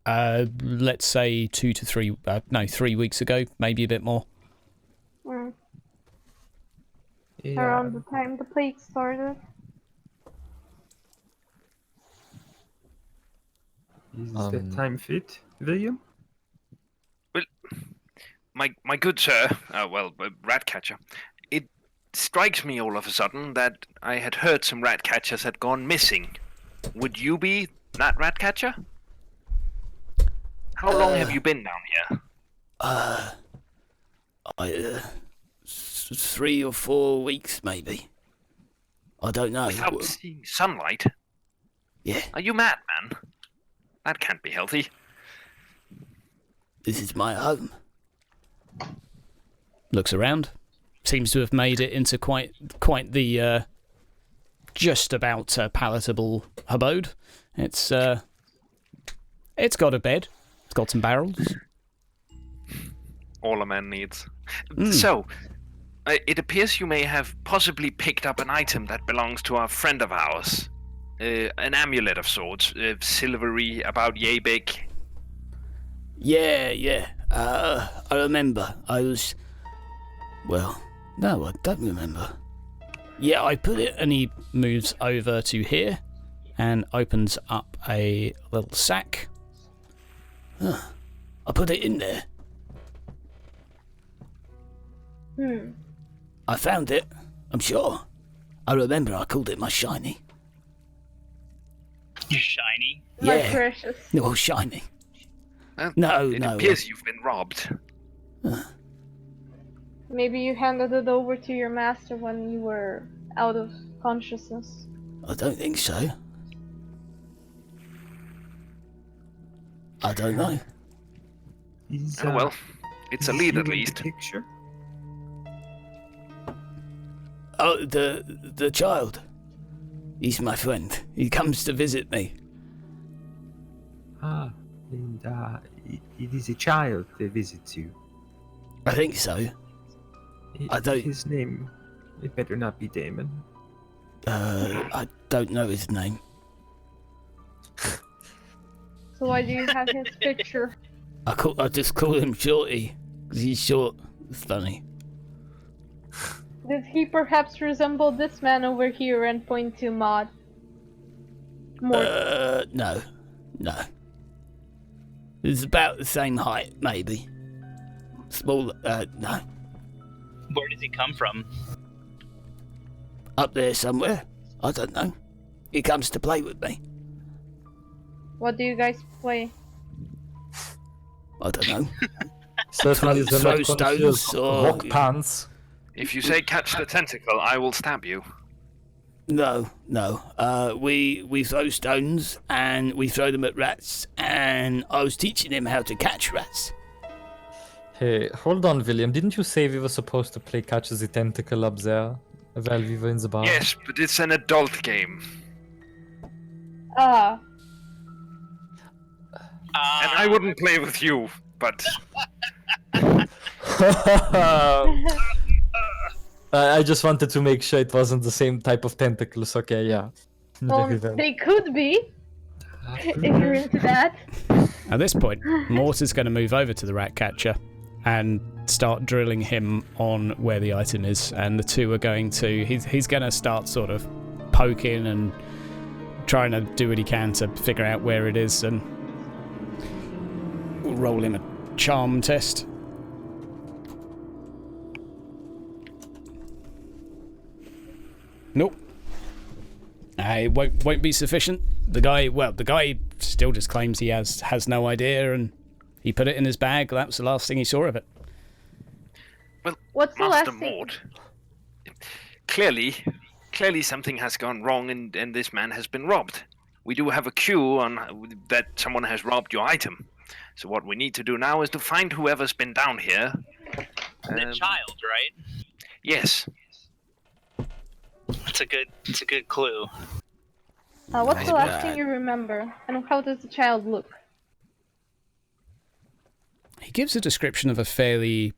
Let's say 3 weeks ago, maybe a bit more. Around the time the plague started. Is that time fit, William? Well, my good sir, Ratcatcher, it strikes me all of a sudden that I had heard some rat catchers had gone missing. Would you be that rat catcher? How long have you been down here? 3 or 4 weeks, maybe. I don't know. Without seeing sunlight? Yeah, Are you mad, man? That can't be healthy. this is my home. Looks around. Seems to have made it into quite the just about palatable abode. It's got a bed. It's got some barrels. All a man needs. So, it appears you may have possibly picked up an item that belongs to a friend of ours. An amulet of sorts, silvery, about yay big. Yeah. I remember. Well, no, I don't remember. Yeah, I put it, and he moves over to here and opens up a little sack. I put it in there. I found it, I'm sure. I remember I called it my shiny. You're shiny. My Yeah. precious. No, shiny. Well, No. It appears you've been robbed. Maybe you handed it over to your master when you were out of consciousness. I don't think so. I don't know. Is, Oh well, it's a is lead you at in the least. Picture? Oh, the child. He's my friend. He comes to visit me. Ah, and it is a child that visits you. I think so. I don't- His name, it better not be Damon. I don't know his name. So why do you have his picture? I just call him Shorty, 'cause he's short. It's funny. Did he perhaps resemble this man over here and point to Maud? No. It's about the same height, maybe. Small, no. Where does he come from? Up there somewhere. I don't know. He comes to play with me. What do you guys play? I don't know. Certainly the Throw not stones conscious or- rock pants. If you say catch the tentacle, I will stab you. No. We throw stones and we throw them at rats, and I was teaching him how to catch rats. Hey, hold on, William. Didn't you say we were supposed to play Catch the Tentacle up there while we were in the bar? Yes, but it's an adult game. Ah, And I wouldn't play with you, but I just wanted to make sure it wasn't the same type of tentacles. Okay, yeah. well, Very well. they could be, if you're into that. At this point, Mort is going to move over to the rat catcher and start drilling him on where the item is, and the two are going to... He's going to start sort of poking and trying to do what he can to figure out where it is, and we'll roll him a charm test. Nope. It won't be sufficient. The guy still just claims he has no idea, and he put it in his bag. That was the last thing he saw of it. well, What's the Master last thing? Mort. Clearly something has gone wrong, and this man has been robbed. We do have a cue on that someone has robbed your item. So what we need to do now is to find whoever's been down here. The child, right? Yes. It's a good clue. What's the last thing you remember? And how does the child look? He gives a description of a fairly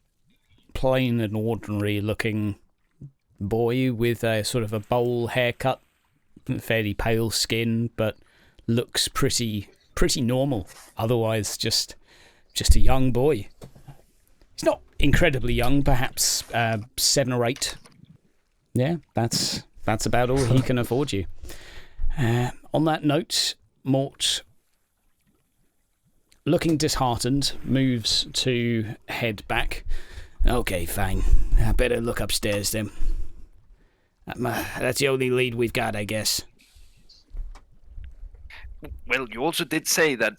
plain and ordinary looking boy with a sort of a bowl haircut, fairly pale skin, but looks pretty normal. Otherwise, just a young boy. He's not incredibly young, perhaps 7 or 8. Yeah, that's about all he can afford you. On that note, Mort, looking disheartened, moves to head back. Okay, fine. I better look upstairs then. That's the only lead we've got, I guess. Well, you also did say that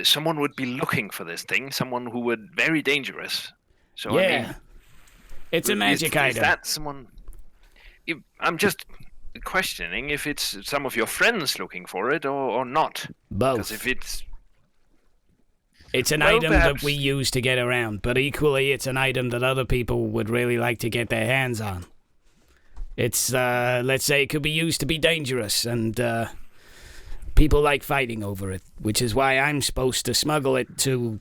someone would be looking for this thing, someone who would very dangerous. So Yeah. I mean, It's a magic item. Is that someone? I'm just questioning if it's some of your friends looking for it or not. Both. Because if it's an well, item perhaps... that we use to get around, but equally it's an item that other people would really like to get their hands on. It's, let's say it could be used to be dangerous, and people like fighting over it, which is why I'm supposed to smuggle it to,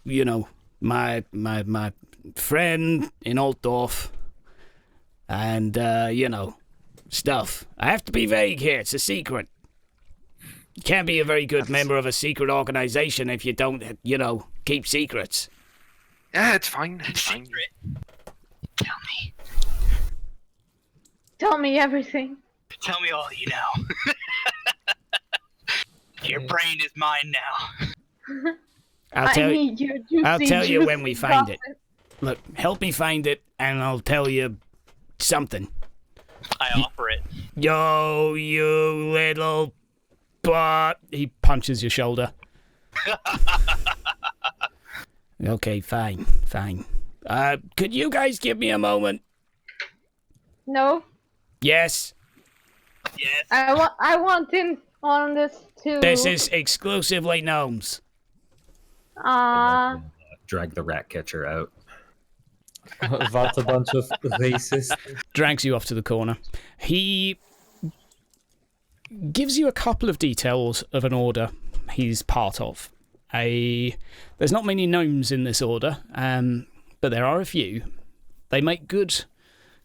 my friend in Altdorf, and, stuff. I have to be vague here, it's a secret. You can't be a very good member of a secret organization if you don't, keep secrets. Yeah, it's fine. It's fine. Tell me. Tell me everything. Tell me all you know. Your brain is mine now. I'll need your juicy, I'll tell you when we juicy find it. gossip. Look, help me find it, and I'll tell you something. I offer it. Yo, you little butt. He punches your shoulder. Okay, fine. Could you guys give me a moment? No, Yes, Yes. I want in on this too. this is exclusively gnomes. Drag the rat catcher out. What a bunch of racist. Drags you off to the corner. He gives you a couple of details of an order he's part of. There's not many gnomes in this order, but there are a few. They make good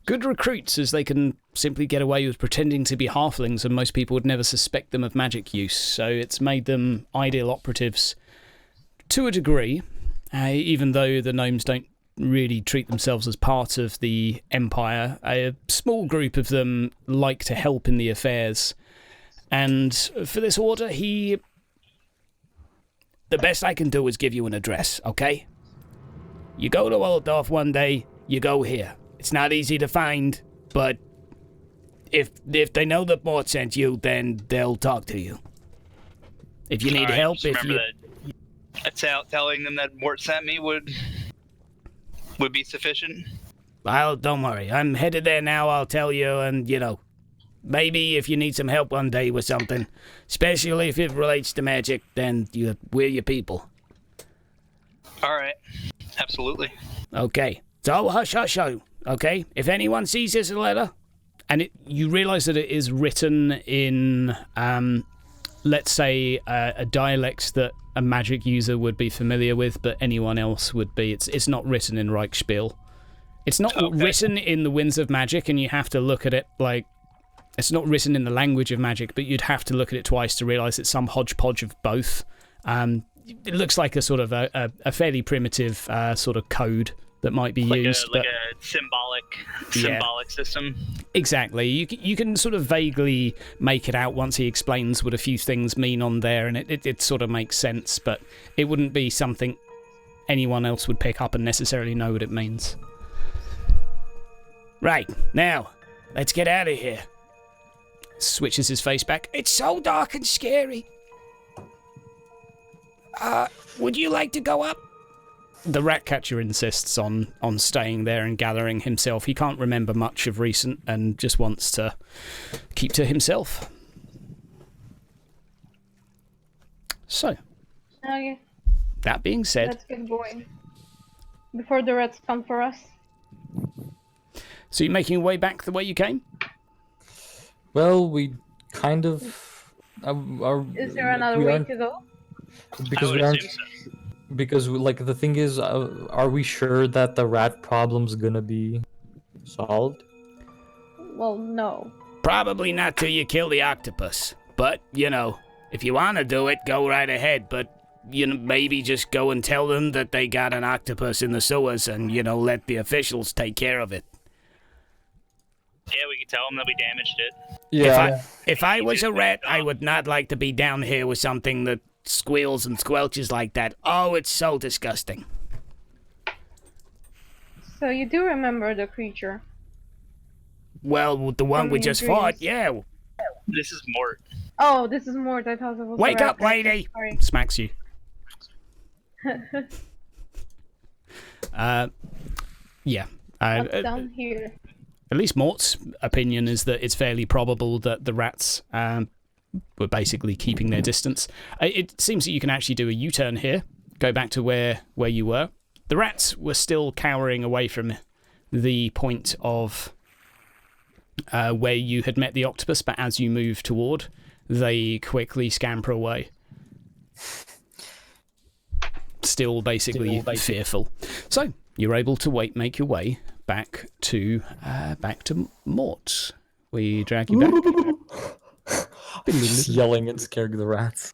recruits, as they can simply get away with pretending to be halflings, and most people would never suspect them of magic use. So it's made them ideal operatives to a degree, even though the gnomes don't really treat themselves as part of the Empire. A small group of them like to help in the affairs. And for this order, the best I can do is give you an address, okay? You go to Waldorf one day, you go here. It's not easy to find, but if they know that Mort sent you, then they'll talk to you. If you need Alright, help, just if you... remember that telling them that Mort sent me would be sufficient. Well, don't worry. I'm headed there now, I'll tell you, and, maybe if you need some help one day with something, especially if it relates to magic, then we're your people. Alright. Absolutely. Okay. So, hush, okay? If anyone sees this letter, and you realise that it is written in, let's say, a dialect that a magic user would be familiar with, but anyone else would be. It's not written in Reichspiel. It's not written in the Winds of Magic, and you have to look at it like... It's not written in the language of magic, but you'd have to look at it twice to realise it's some hodgepodge of both. It looks like a sort of a fairly primitive sort of code that might be used. Like a symbolic system. Exactly. You can sort of vaguely make it out once he explains what a few things mean on there, and it sort of makes sense, but it wouldn't be something anyone else would pick up and necessarily know what it means. Right, now, let's get out of here. Switches his face back. It's so dark and scary. Would you like to go up? The rat catcher insists on staying there and gathering himself. He can't remember much of recent and just wants to keep to himself. So, Okay, that being said... let's get going. Before the rats come for us. So you're making your way back the way you came? Well, we kind of Is there another way to go? Because I we would aren't. assume so. Because like the thing is, are we sure that the rat problem's gonna be solved? Well, no. Probably not till you kill the octopus. But, if you want to do it, go right ahead. But, maybe just go and tell them that they got an octopus in the sewers and, let the officials take care of it. Yeah, we could tell them that we damaged it. Yeah. If I was a rat, I would not like to be down here with something that squeals and squelches like that. Oh, it's so disgusting. So you do remember the creature? Well, the one From we the just injuries. fought, yeah. This is Mort. Oh, this is Mort. I thought it was. Wake the up, rat. lady! Sorry. Smacks you. Yeah. What's down here? At least Mort's opinion is that it's fairly probable that the rats were basically keeping their distance. It seems that you can actually do a U-turn here, go back to where you were. The rats were still cowering away from the point of where you had met the octopus, but as you move toward, they quickly scamper away. Still basically fearful. So you're able to make your way back to Mort. We drag you back. Just yelling and scaring the rats.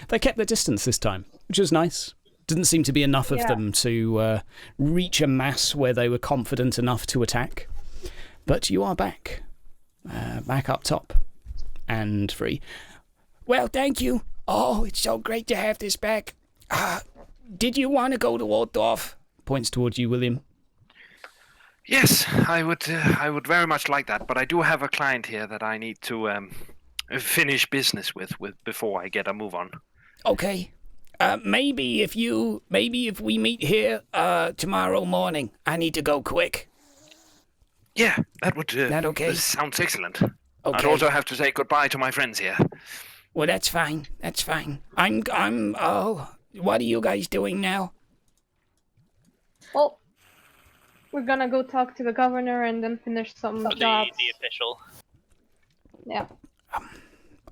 They kept their distance this time, which was nice. Didn't seem to be enough of them to reach a mass where they were confident enough to attack. But you are back. Back up top. And free. Well, thank you. Oh, it's so great to have this back. Did you want to go to Waldorf? Points towards you, William. Yes, I would very much like that, but I do have a client here that I need to finish business with before I get a move on. Okay. Maybe if we meet here tomorrow morning. I need to go quick. Yeah, that would. That okay? This sounds excellent. Okay. I'd also have to say goodbye to my friends here. Well, that's fine. That's fine. What are you guys doing now? Well, we're gonna go talk to the governor and then finish some The jobs. official. Yeah.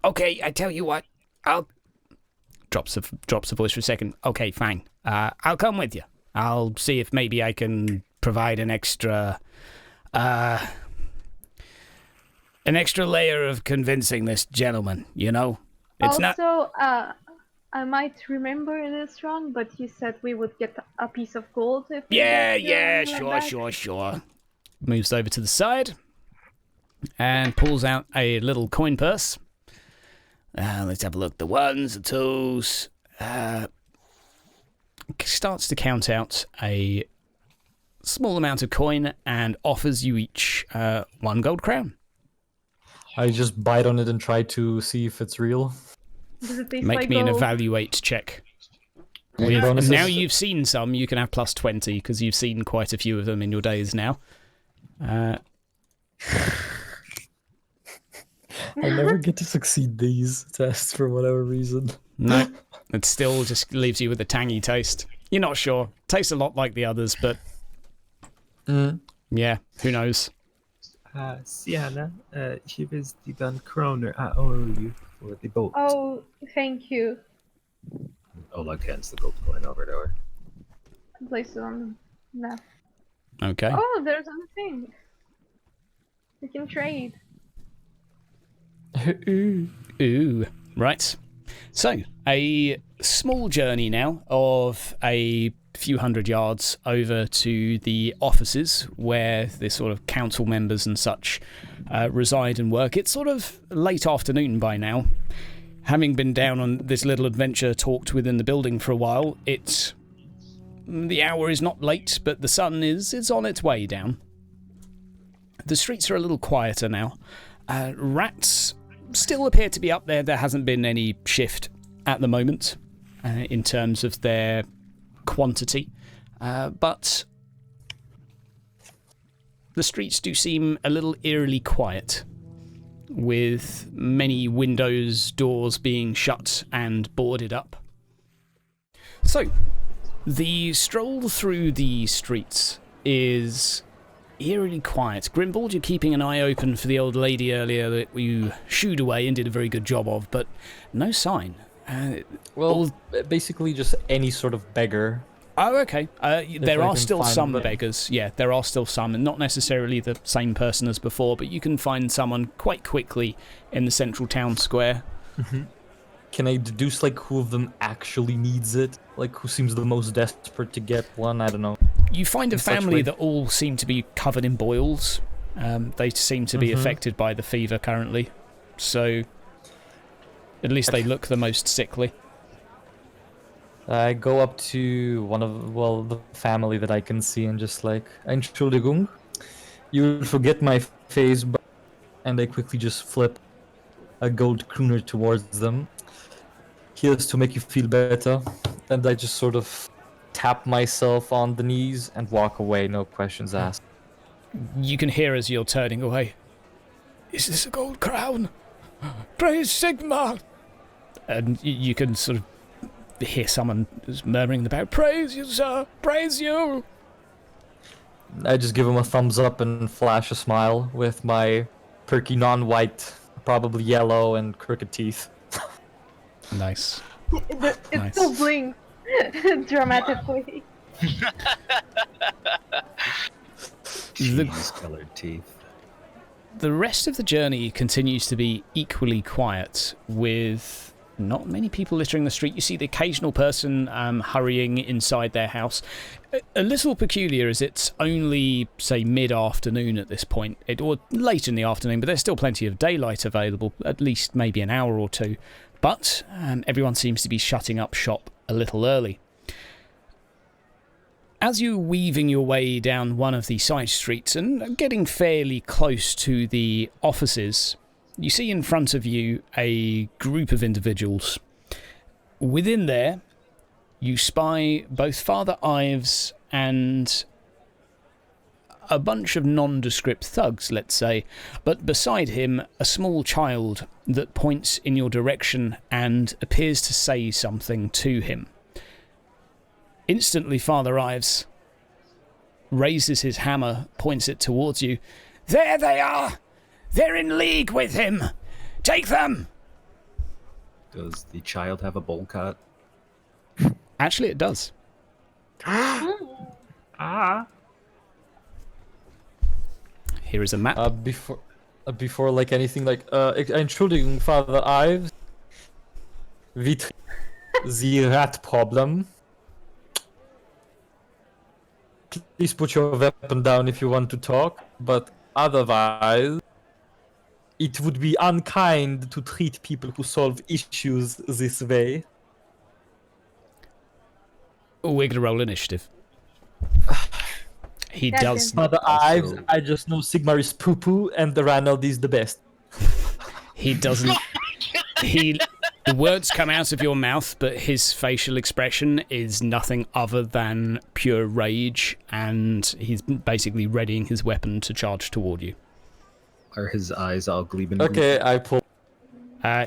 Okay, I tell you what. I'll drops the voice for a second. Okay, fine. I'll come with you. I'll see if maybe I can provide an extra layer of convincing this gentleman. You know, it's also, I might remember this wrong, but you said we would get a piece of gold if we Sure. Moves over to the side and pulls out a little coin purse. Let's have a look. The ones, the twos. Starts to count out a small amount of coin and offers you each 1 gold crown. I just bite on it and try to see if it's real. Does it taste Make like me an gold? evaluate check. Any bonuses? Now you've seen some, you can have plus 20 because you've seen quite a few of them in your days now. I never get to succeed these tests for whatever reason. No, it still just leaves you with a tangy taste. You're not sure. Tastes a lot like the others, but yeah, who knows? Sienna, here is the done kroner I owe you for the boat. Oh, thank you. Oleg hands the gold coin over to her. Place it on the map. Okay. Oh, there's another thing. We can trade. Ooh. Right. So, a small journey now of a few hundred yards over to the offices where the sort of council members and such reside and work. It's sort of late afternoon by now. Having been down on this little adventure talked within the building for a while, the hour is not late, but the sun is on its way down. The streets are a little quieter now. Rats still appear to be up there. There hasn't been any shift at the moment in terms of their quantity, but the streets do seem a little eerily quiet, with many windows, doors being shut and boarded up. So, the stroll through the streets is eerily quiet. Grimbold, you're keeping an eye open for the old lady earlier that you shooed away and did a very good job of, but no sign. Basically just any sort of beggar. Oh, okay. There are still some but beggars. Yeah, there are still some, and not necessarily the same person as before, but you can find someone quite quickly in the central town square. Can I deduce, like, who of them actually needs it? Like, who seems the most desperate to get one? I don't know. You find a In such family way. that all seem to be covered in boils. They seem to be affected by the fever currently, so at least they look the most sickly. I go up to the family that I can see and just like, Entschuldigung, You will forget my face, and I quickly just flip a gold crooner towards them. Here's to make you feel better. And I just sort of tap myself on the knees and walk away, no questions asked. You can hear as you're turning away. Is this a gold crown? Praise Sigma! And you can sort of hear someone murmuring about, praise you, sir! Praise you! I just give him a thumbs up and flash a smile with my perky non-white, probably yellow and crooked teeth. Nice. It still blinks dramatically. Cheese-colored teeth. The rest of the journey continues to be equally quiet, with not many people littering the street. You see the occasional person hurrying inside their house. A little peculiar as it's only, say, mid-afternoon at this point, or late in the afternoon, but there's still plenty of daylight available, at least maybe an hour or two. But everyone seems to be shutting up shop a little early. As you're weaving your way down one of the side streets and getting fairly close to the offices, you see in front of you a group of individuals. Within there, you spy both Father Ives and a bunch of nondescript thugs, let's say, but beside him, a small child that points in your direction and appears to say something to him. Instantly, Father Ives raises his hammer, points it towards you. There they are! They're in league with him! Take them! Does the child have a bowl cut? Actually, it does. Here is a map. Before like anything, like intruding Father Ives with the rat problem. Please put your weapon down if you want to talk, but otherwise, it would be unkind to treat people who solve issues this way. We're going to roll initiative. He That's does. Father Ives, I just know Sigmar is poo-poo and the Ranald is the best. He doesn't. The words come out of your mouth, but his facial expression is nothing other than pure rage, and he's basically readying his weapon to charge toward you. Are his eyes all gleaming? Okay, I pull.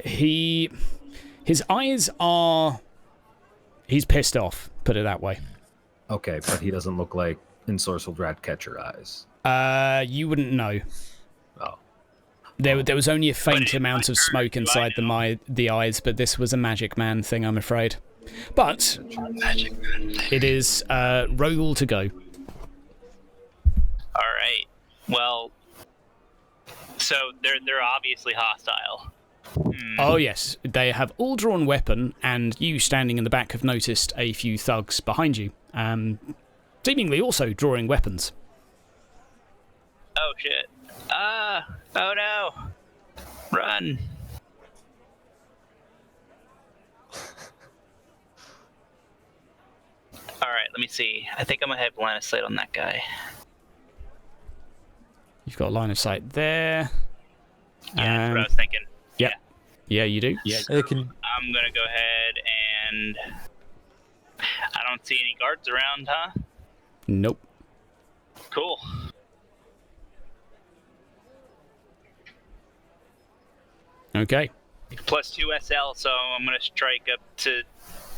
His eyes are. He's pissed off. Put it that way. Okay, but he doesn't look like ensorcelled rat catcher eyes. You wouldn't know. Oh. There was only a faint amount of smoke inside the eyes, but this was a Magic Man thing, I'm afraid. But it is roll to go. All right. Well, so they're obviously hostile. Oh yes, they have all drawn weapon, and you standing in the back have noticed a few thugs behind you, seemingly also drawing weapons. Oh shit. Oh no. Run. Alright, let me see. I think I'm gonna have line of sight on that guy. You've got a line of sight there. Yeah, that's what I was thinking. Yep. Yeah, you do. Yeah. I'm gonna go ahead and... I don't see any guards around, huh? Nope. Cool. Okay. Plus 2 SL, so I'm gonna strike up to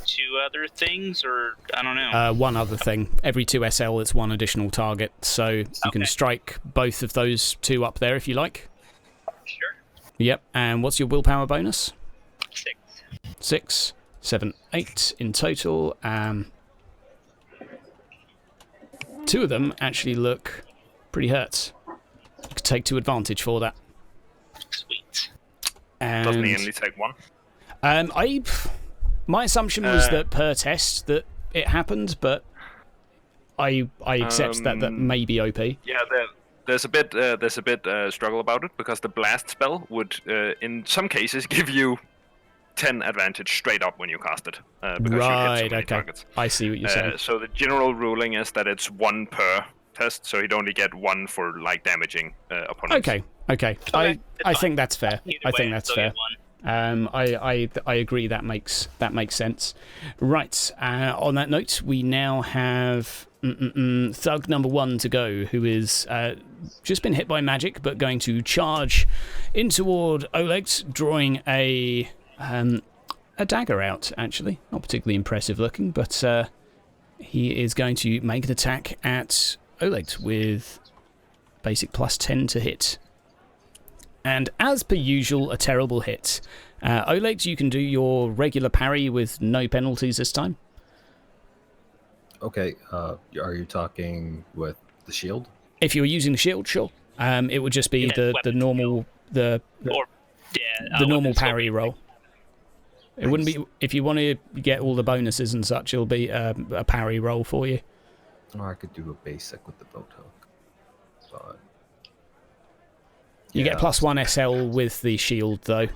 2 other things, or I don't know. One other thing. Every 2 SL, it's 1 additional target, so you can strike both of those 2 up there if you like. Sure. Yep. And what's your willpower bonus? 6. 6, 7, 8 in total. 2 of them actually look pretty hurt. You could take 2 advantage for that. Sweet. And Doesn't he only take 1? My assumption was that per test that it happened, but I accept that may be OP. Yeah, there's a bit struggle about it, because the blast spell would in some cases give you 10 advantage straight up when you cast it. Because you hit so many targets. I see what you're saying. So the general ruling is that it's 1 per test, so he'd only get 1 for like damaging opponents. Okay. I think that's fair. Either I way, think that's still fair. get 1. I agree. That makes sense. Right. On that note, we now have Thug number 1 to go, who is just been hit by magic, but going to charge in toward Oleg, drawing a dagger out. Actually, not particularly impressive looking, but he is going to make an attack at Oleg with basic +10 to hit. And as per usual, a terrible hit. Oleg, you can do your regular parry with no penalties this time. Okay, are you talking with the shield? If you're using the shield, sure. It would just be the normal normal parry roll. It wouldn't be if you want to get all the bonuses and such. It'll be a parry roll for you. Or I could do a basic with the boat hook. But You get +1 SL with the shield, though.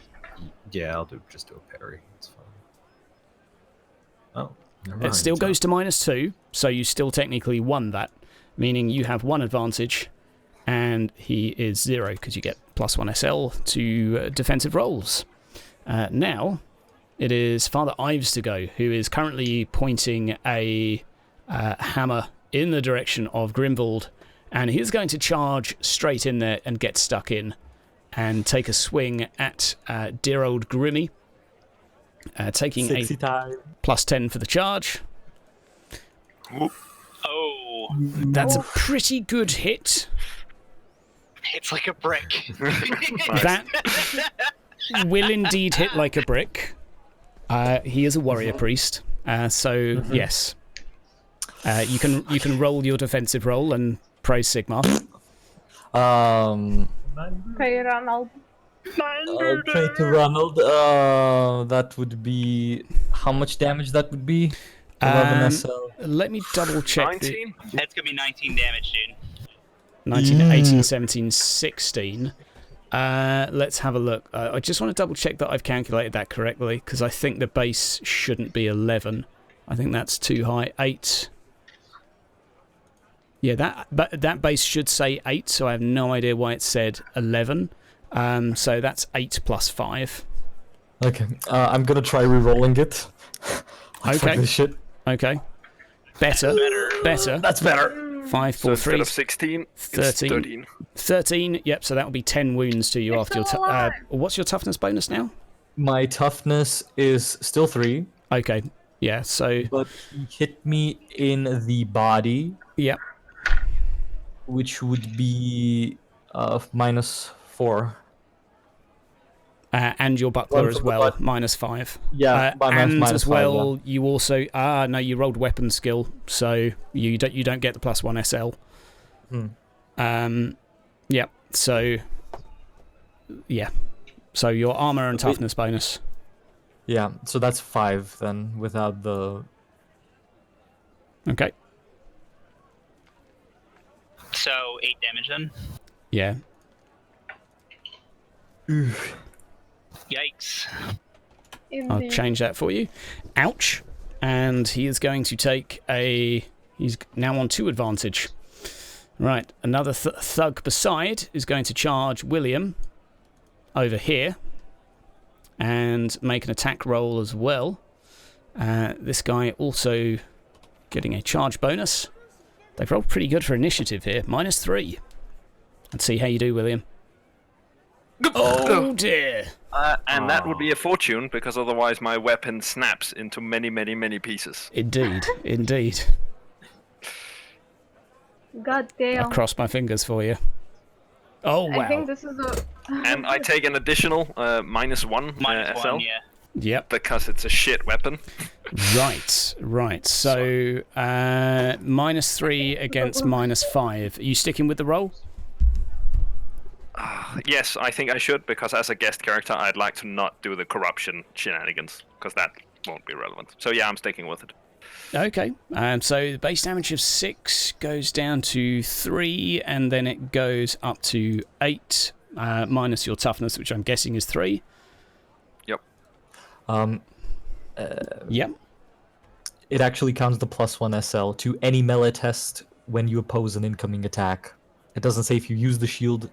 yeah, I'll just do a parry. It's fine. Oh, never It mind. still goes to -2, so you still technically won that, meaning you have 1 advantage, and he is 0 because you get +1 SL to defensive rolls. Now, it is Father Ives to go, who is currently pointing a hammer in the direction of Grimwald, and he's going to charge straight in there and get stuck in and take a swing at dear old Grimmy, taking a +10 for the charge. Oh, That's a pretty good hit. it's like a brick. That will indeed hit like a brick. He is a warrior priest, so yes. You can roll your defensive roll and praise Sigmar. Okay, Ronald. Okay, to Ronald. That would be how much damage that would be? 11 SL. Let me double check. 19? That's gonna be 19 damage, dude. 19, 18, 17, 16. Let's have a look. I just want to double check that I've calculated that correctly, because I think the base shouldn't be 11. I think that's too high. 8. Yeah, that base should say 8, so I have no idea why it said 11. So that's 8 plus 5. Okay, I'm gonna try re-rolling it. Like, fuck Okay. this shit. Okay. Better. That's better. 5, So 4, instead 3, of 16, it's 13. 13. 13. Yep, so that will be 10 wounds to you You're after your... still alive. What's your toughness bonus now? My toughness is still 3, Okay. Yeah, so... but he hit me in the body, Yep. which would be -4. And your buckler One as from the well, butt. -5. Yeah, and minus as 5, well, yeah. you also no, you rolled weapon skill, so you don't get the +1 SL. Yeah. So yeah, so your armor and toughness bonus. Yeah, so that's 5 then, without the... Okay. So 8 damage then. Yeah. Yikes. I'll Indeed. change that for you. Ouch. And he is going to take a... He's now on 2 advantage. Right, another thug beside is going to charge William over here and make an attack roll as well. This guy also getting a charge bonus. They've rolled pretty good for initiative here. -3. Let's see how you do, William. Oh dear. And that would be a fortune, because otherwise my weapon snaps into many, many, many pieces. Indeed, indeed. God I'll damn. cross my fingers for you. Oh I think wow. this is a. And I take an additional -1 -1, SL, yeah. Yep. because it's a shit weapon. Right. So -3 against -5. Are you sticking with the roll? Yes, I think I should, because as a guest character, I'd like to not do the corruption shenanigans, because that won't be relevant. So yeah, I'm sticking with it. Okay. So the base damage of 6 goes down to 3, and then it goes up to 8, minus your toughness, which I'm guessing is 3. Yep. Yep. It actually counts the +1 SL to any melee test when you oppose an incoming attack. It doesn't say if you use the shield.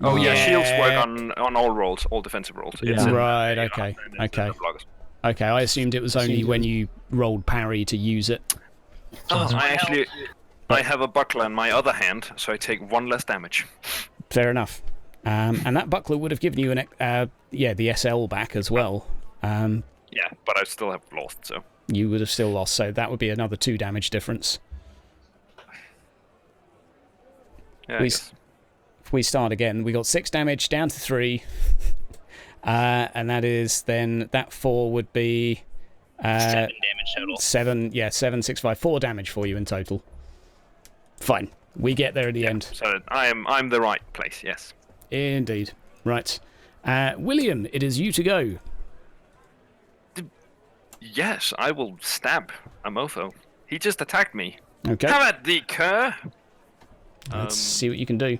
Oh yeah, shields work on all rolls, all defensive rolls. It's in, Right, you know, okay, and it's in okay. the blockers. Okay, I assumed it was only when you rolled parry to use it. I have a buckler in my other hand, so I take 1 less damage. Fair enough. And that buckler would have given you the SL back as well. Yeah, but I still have lost, so. You would have still lost, so that would be another 2 damage difference. Yeah, If we start again, we got 6 damage down to 3. And that is then, that 4 would be 7 damage total. 7, 6, 5, 4 damage for you in total. Fine. We get there at the end. So I'm the right place, yes. Indeed. Right. William, it is you to go. Yes, I will stab a mofo. He just attacked me. Okay. Have at thee, cur! Let's see what you can do.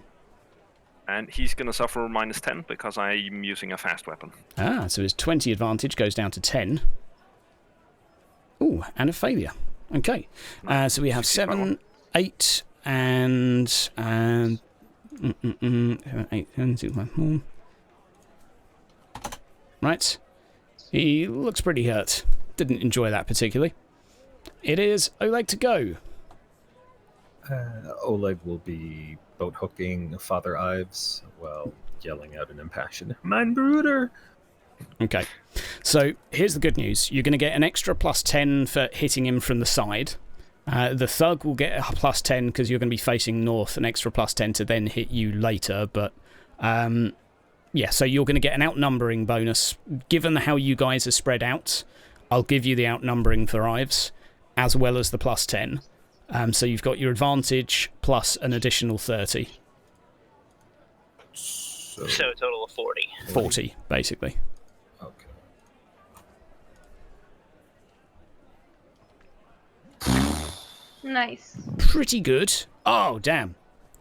And he's gonna suffer -10 because I'm using a fast weapon. Ah, so his 20 advantage goes down to 10. Ooh, and a failure. Okay. So we have 7, 8, and 8, 10, 2, 5, 4. Right. He looks pretty hurt. Didn't enjoy that particularly. It is Oleg to go. Oleg will be boat hooking Father Ives while yelling out an impassioned, "Mein Bruder!" Okay. So here's the good news. You're going to get an extra +10 for hitting him from the side. The thug will get a +10 because you're going to be facing north, an extra +10 to then hit you later. But yeah, so you're going to get an outnumbering bonus. Given how you guys are spread out, I'll give you the outnumbering for Ives, as well as the +10. So you've got your advantage plus an additional 30. So a total of 40. 40, basically. Okay. Nice. Pretty good. Oh, damn.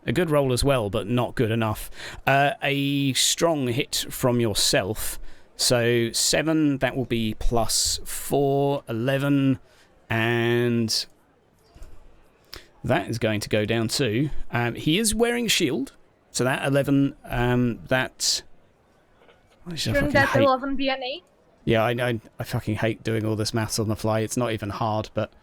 A good roll as well, but not good enough. A strong hit from yourself. So 7, that will be +4, 11, and that is going to go down to... he is wearing a shield, so that 11, that... Shouldn't that 11 be an 8? Yeah, I fucking hate doing all this maths on the fly. It's not even hard, but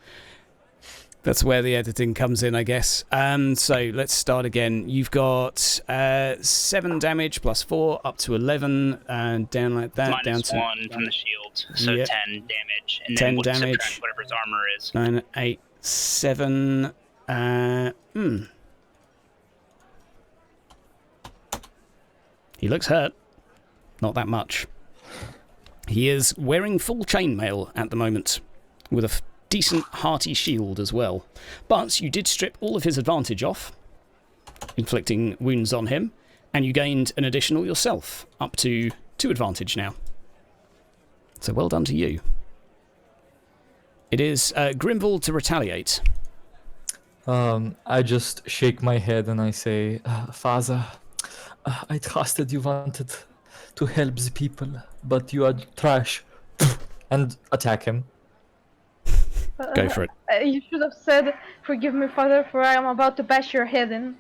that's where the editing comes in, I guess. So let's start again. You've got 7 damage +4 up to 11, and down like that. Down to -1 from the shield, so Yep. 10 damage. And 10 then we'll damage. subtract whatever his armor is. 9, 8, 7. He looks hurt. Not that much. He is wearing full chainmail at the moment, with a decent hearty shield as well. But you did strip all of his advantage off, inflicting wounds on him, and you gained an additional yourself, up to 2 advantage now. So well done to you. It is Grimvald to retaliate. I just shake my head and I say, Father, I trusted you wanted to help the people, but you are trash. And attack him. Go for it. You should have said, "Forgive me, Father, for I am about to bash your head in."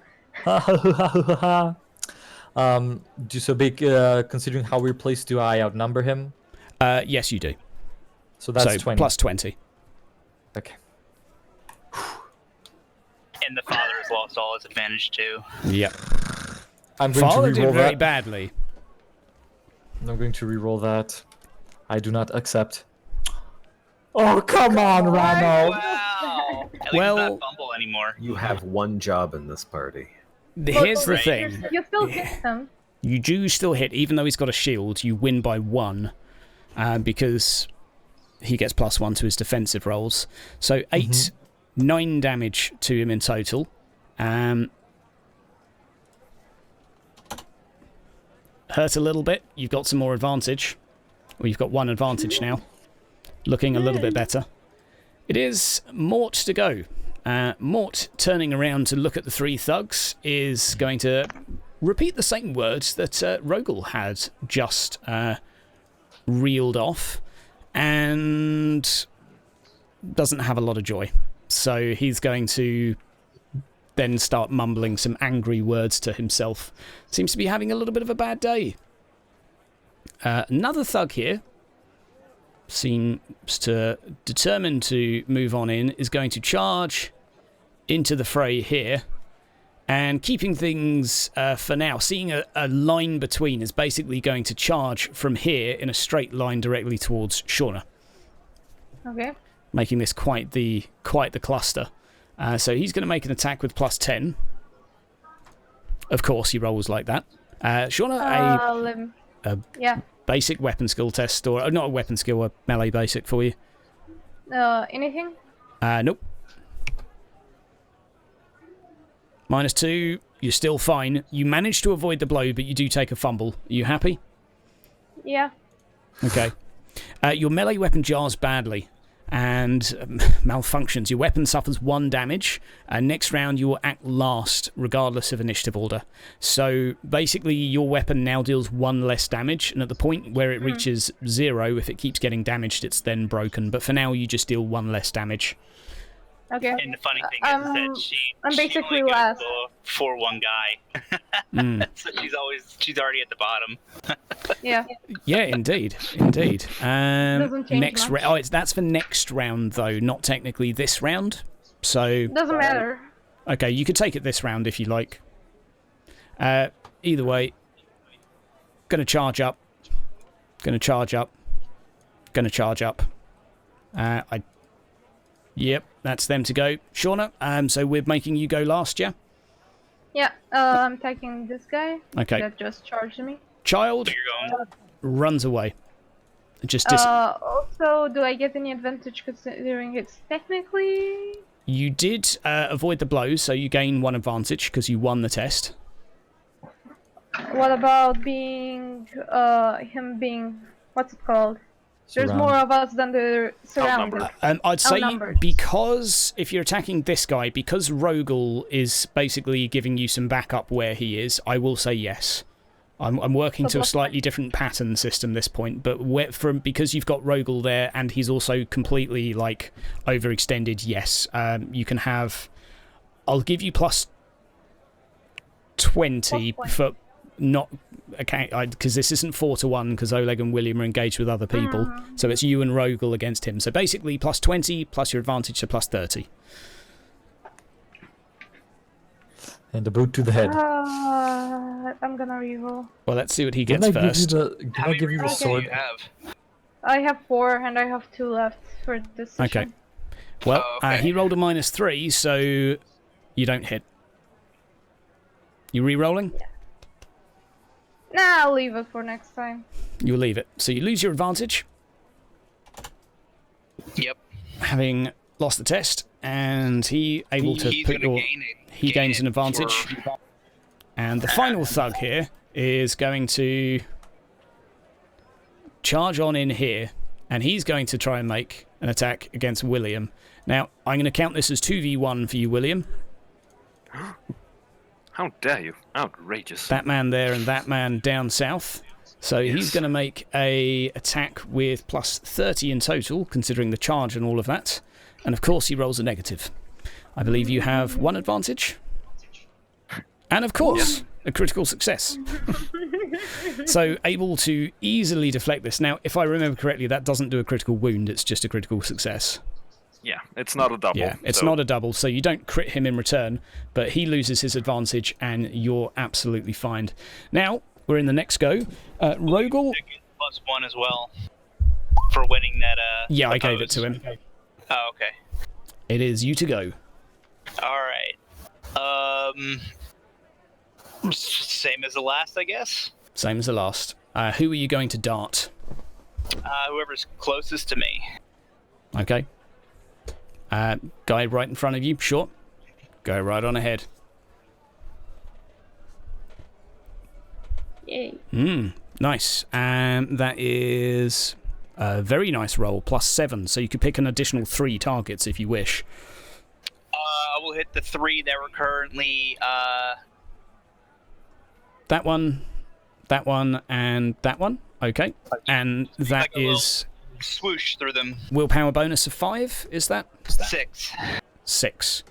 So big, considering how we're placed, do I outnumber him? Yes, you do. So that's so 20. plus 20. Okay. And the father has lost all his advantage too. Yep. I'm going Father to did reroll very that. badly. I'm going to reroll that. I do not accept. Oh, come on, Ramo! Wow! At least Well- it's not fumble anymore. You have one job in this party. Here's the Right. thing. You still hit him. You do still hit, even though he's got a shield, you win by 1. Because he gets +1 to his defensive rolls. So 8, 9 damage to him in total. Hurt a little bit. You've got some more advantage. Well, you've got 1 advantage now. Looking a little bit better. It is Mort to go. Mort, turning around to look at the 3 thugs, is going to repeat the same words that Rogel had just reeled off, and doesn't have a lot of joy. So he's going to then start mumbling some angry words to himself. Seems to be having a little bit of a bad day. Another thug here seems to determined to move on in, is going to charge into the fray here, and keeping things for now, seeing a line between, is basically going to charge from here in a straight line directly towards Shauna. Okay. Making this quite the cluster. So he's going to make an attack with +10. Of course, he rolls like that. Shauna, yeah. Basic weapon skill test, or not a weapon skill, a melee basic for you. Anything? Nope. -2, you're still fine. You manage to avoid the blow, but you do take a fumble. Are you happy? Yeah. Okay. Your melee weapon jars badly and malfunctions. Your weapon suffers 1 damage. Next round, you will act last, regardless of initiative order. So basically, your weapon now deals 1 less damage, and at the point where it reaches 0, if it keeps getting damaged, it's then broken. But for now, you just deal 1 less damage. Okay. And the funny thing is that I'm she basically only goes last. for one guy. So she's already at the bottom. Yeah. Yeah, indeed. Doesn't change next much. that's for next round though, not technically this round. So Doesn't matter. okay, you could take it this round if you like. Either way, gonna charge up. Yep, that's them to go. Shauna, so we're making you go last, yeah? Yeah. I'm taking this guy. Okay. That just charged me. Child You're going. runs away. Just also, do I get any advantage considering it's technically... You did avoid the blows, so you gain 1 advantage because you won the test. What about being, him being, what's it called? There's more of us than the surrounded. I'd say Outnumbered. because if you're attacking this guy, because Rogel is basically giving you some backup where he is, I will say yes. I'm working to a slightly different pattern system this point, but because you've got Rogel there and he's also completely like overextended, yes. You can have. I'll give you +20 for not okay because this isn't 4-1 because Oleg and William are engaged with other people, so it's you and Rogel against him. So basically +20 plus your advantage, so +30. And a boot to the head. I'm gonna reroll. Well, let's see what he gets first. Can I give you the Do sword? you have? I have 4 and I have 2 left for this session. Okay. Well, okay. he rolled a -3, so you don't hit. You re-rolling? Nah, I'll leave it for next time. You'll leave it. So you lose your advantage, Yep. having lost the test, and he able to He's put gonna your... gain it. He gains an advantage. And the final thug here is going to charge on in here, and he's going to try and make an attack against William. Now, I'm going to count this as 2v1 for you, William. How dare you? Outrageous. That man there and that man down south. So he's going to make a attack with +30 in total, considering the charge and all of that. And of course, he rolls a negative. I believe you have 1 advantage. And of course, a critical success. So able to easily deflect this. Now, if I remember correctly, that doesn't do a critical wound, it's just a critical success. Yeah, it's not a double. Yeah, it's so- not a double, so you don't crit him in return, but he loses his advantage and you're absolutely fine. Now, we're in the next go. Rogel... +1 as well for winning that. Yeah, I gave it to him. Oh, okay. It is you to go. All right. Same as the last, I guess. Same as the last. Who are you going to dart? Whoever's closest to me. Okay. Guy right in front of you, sure. Go right on ahead. Yay. Nice. That is a very nice roll, +7, so you could pick an additional 3 targets if you wish. I will hit the 3 that were currently. That one, and that one. Okay. And that like a is swoosh through them. willpower bonus of 5, is that? 6. 6.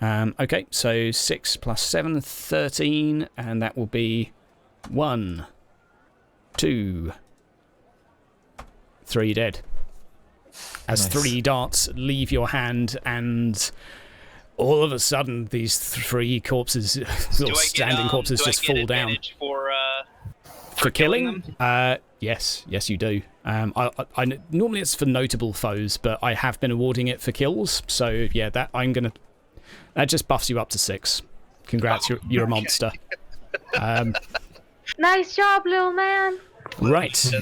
Okay, so 6 plus 7, 13, and that will be 1, 2, 3 dead. As Nice. 3 darts leave your hand, and all of a sudden these 3 corpses, little standing corpses, just fall down. For killing them? Yes, you do. Normally it's for notable foes, but I have been awarding it for kills. So yeah, that just buffs you up to 6. Congrats, you're a monster. Nice job, little man. Right.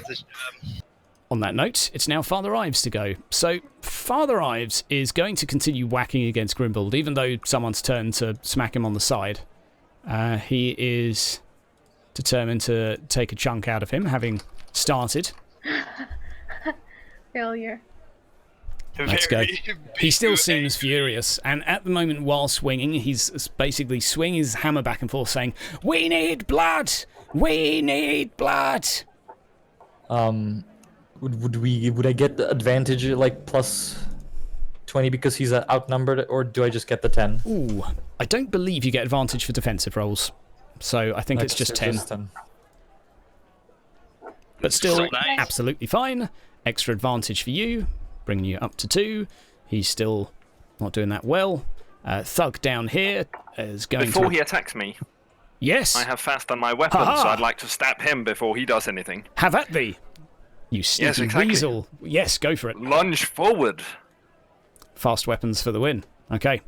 On that note, it's now Father Ives to go. So Father Ives is going to continue whacking against Grimbold, even though someone's turned to smack him on the side. He is determined to take a chunk out of him, having started. Failure. Let's go. He still seems furious, and at the moment, while swinging, he's basically swinging his hammer back and forth, saying, "We need blood! We need blood!" Would I get the advantage like plus 20 because he's outnumbered, or do I just get the 10? Ooh, I don't believe you get advantage for defensive rolls, so I think it's just 10. But still, Nice. absolutely fine. Extra advantage for you, bringing you up to 2. He's still not doing that well. Thug down here is going Before to... he attacks me, Yes, I have fast on my weapon, Ha-ha! so I'd like to stab him before he does anything. have at thee. You sneaky exactly. weasel. Yes, go for it. Lunge forward. Fast weapons for the win. Okay.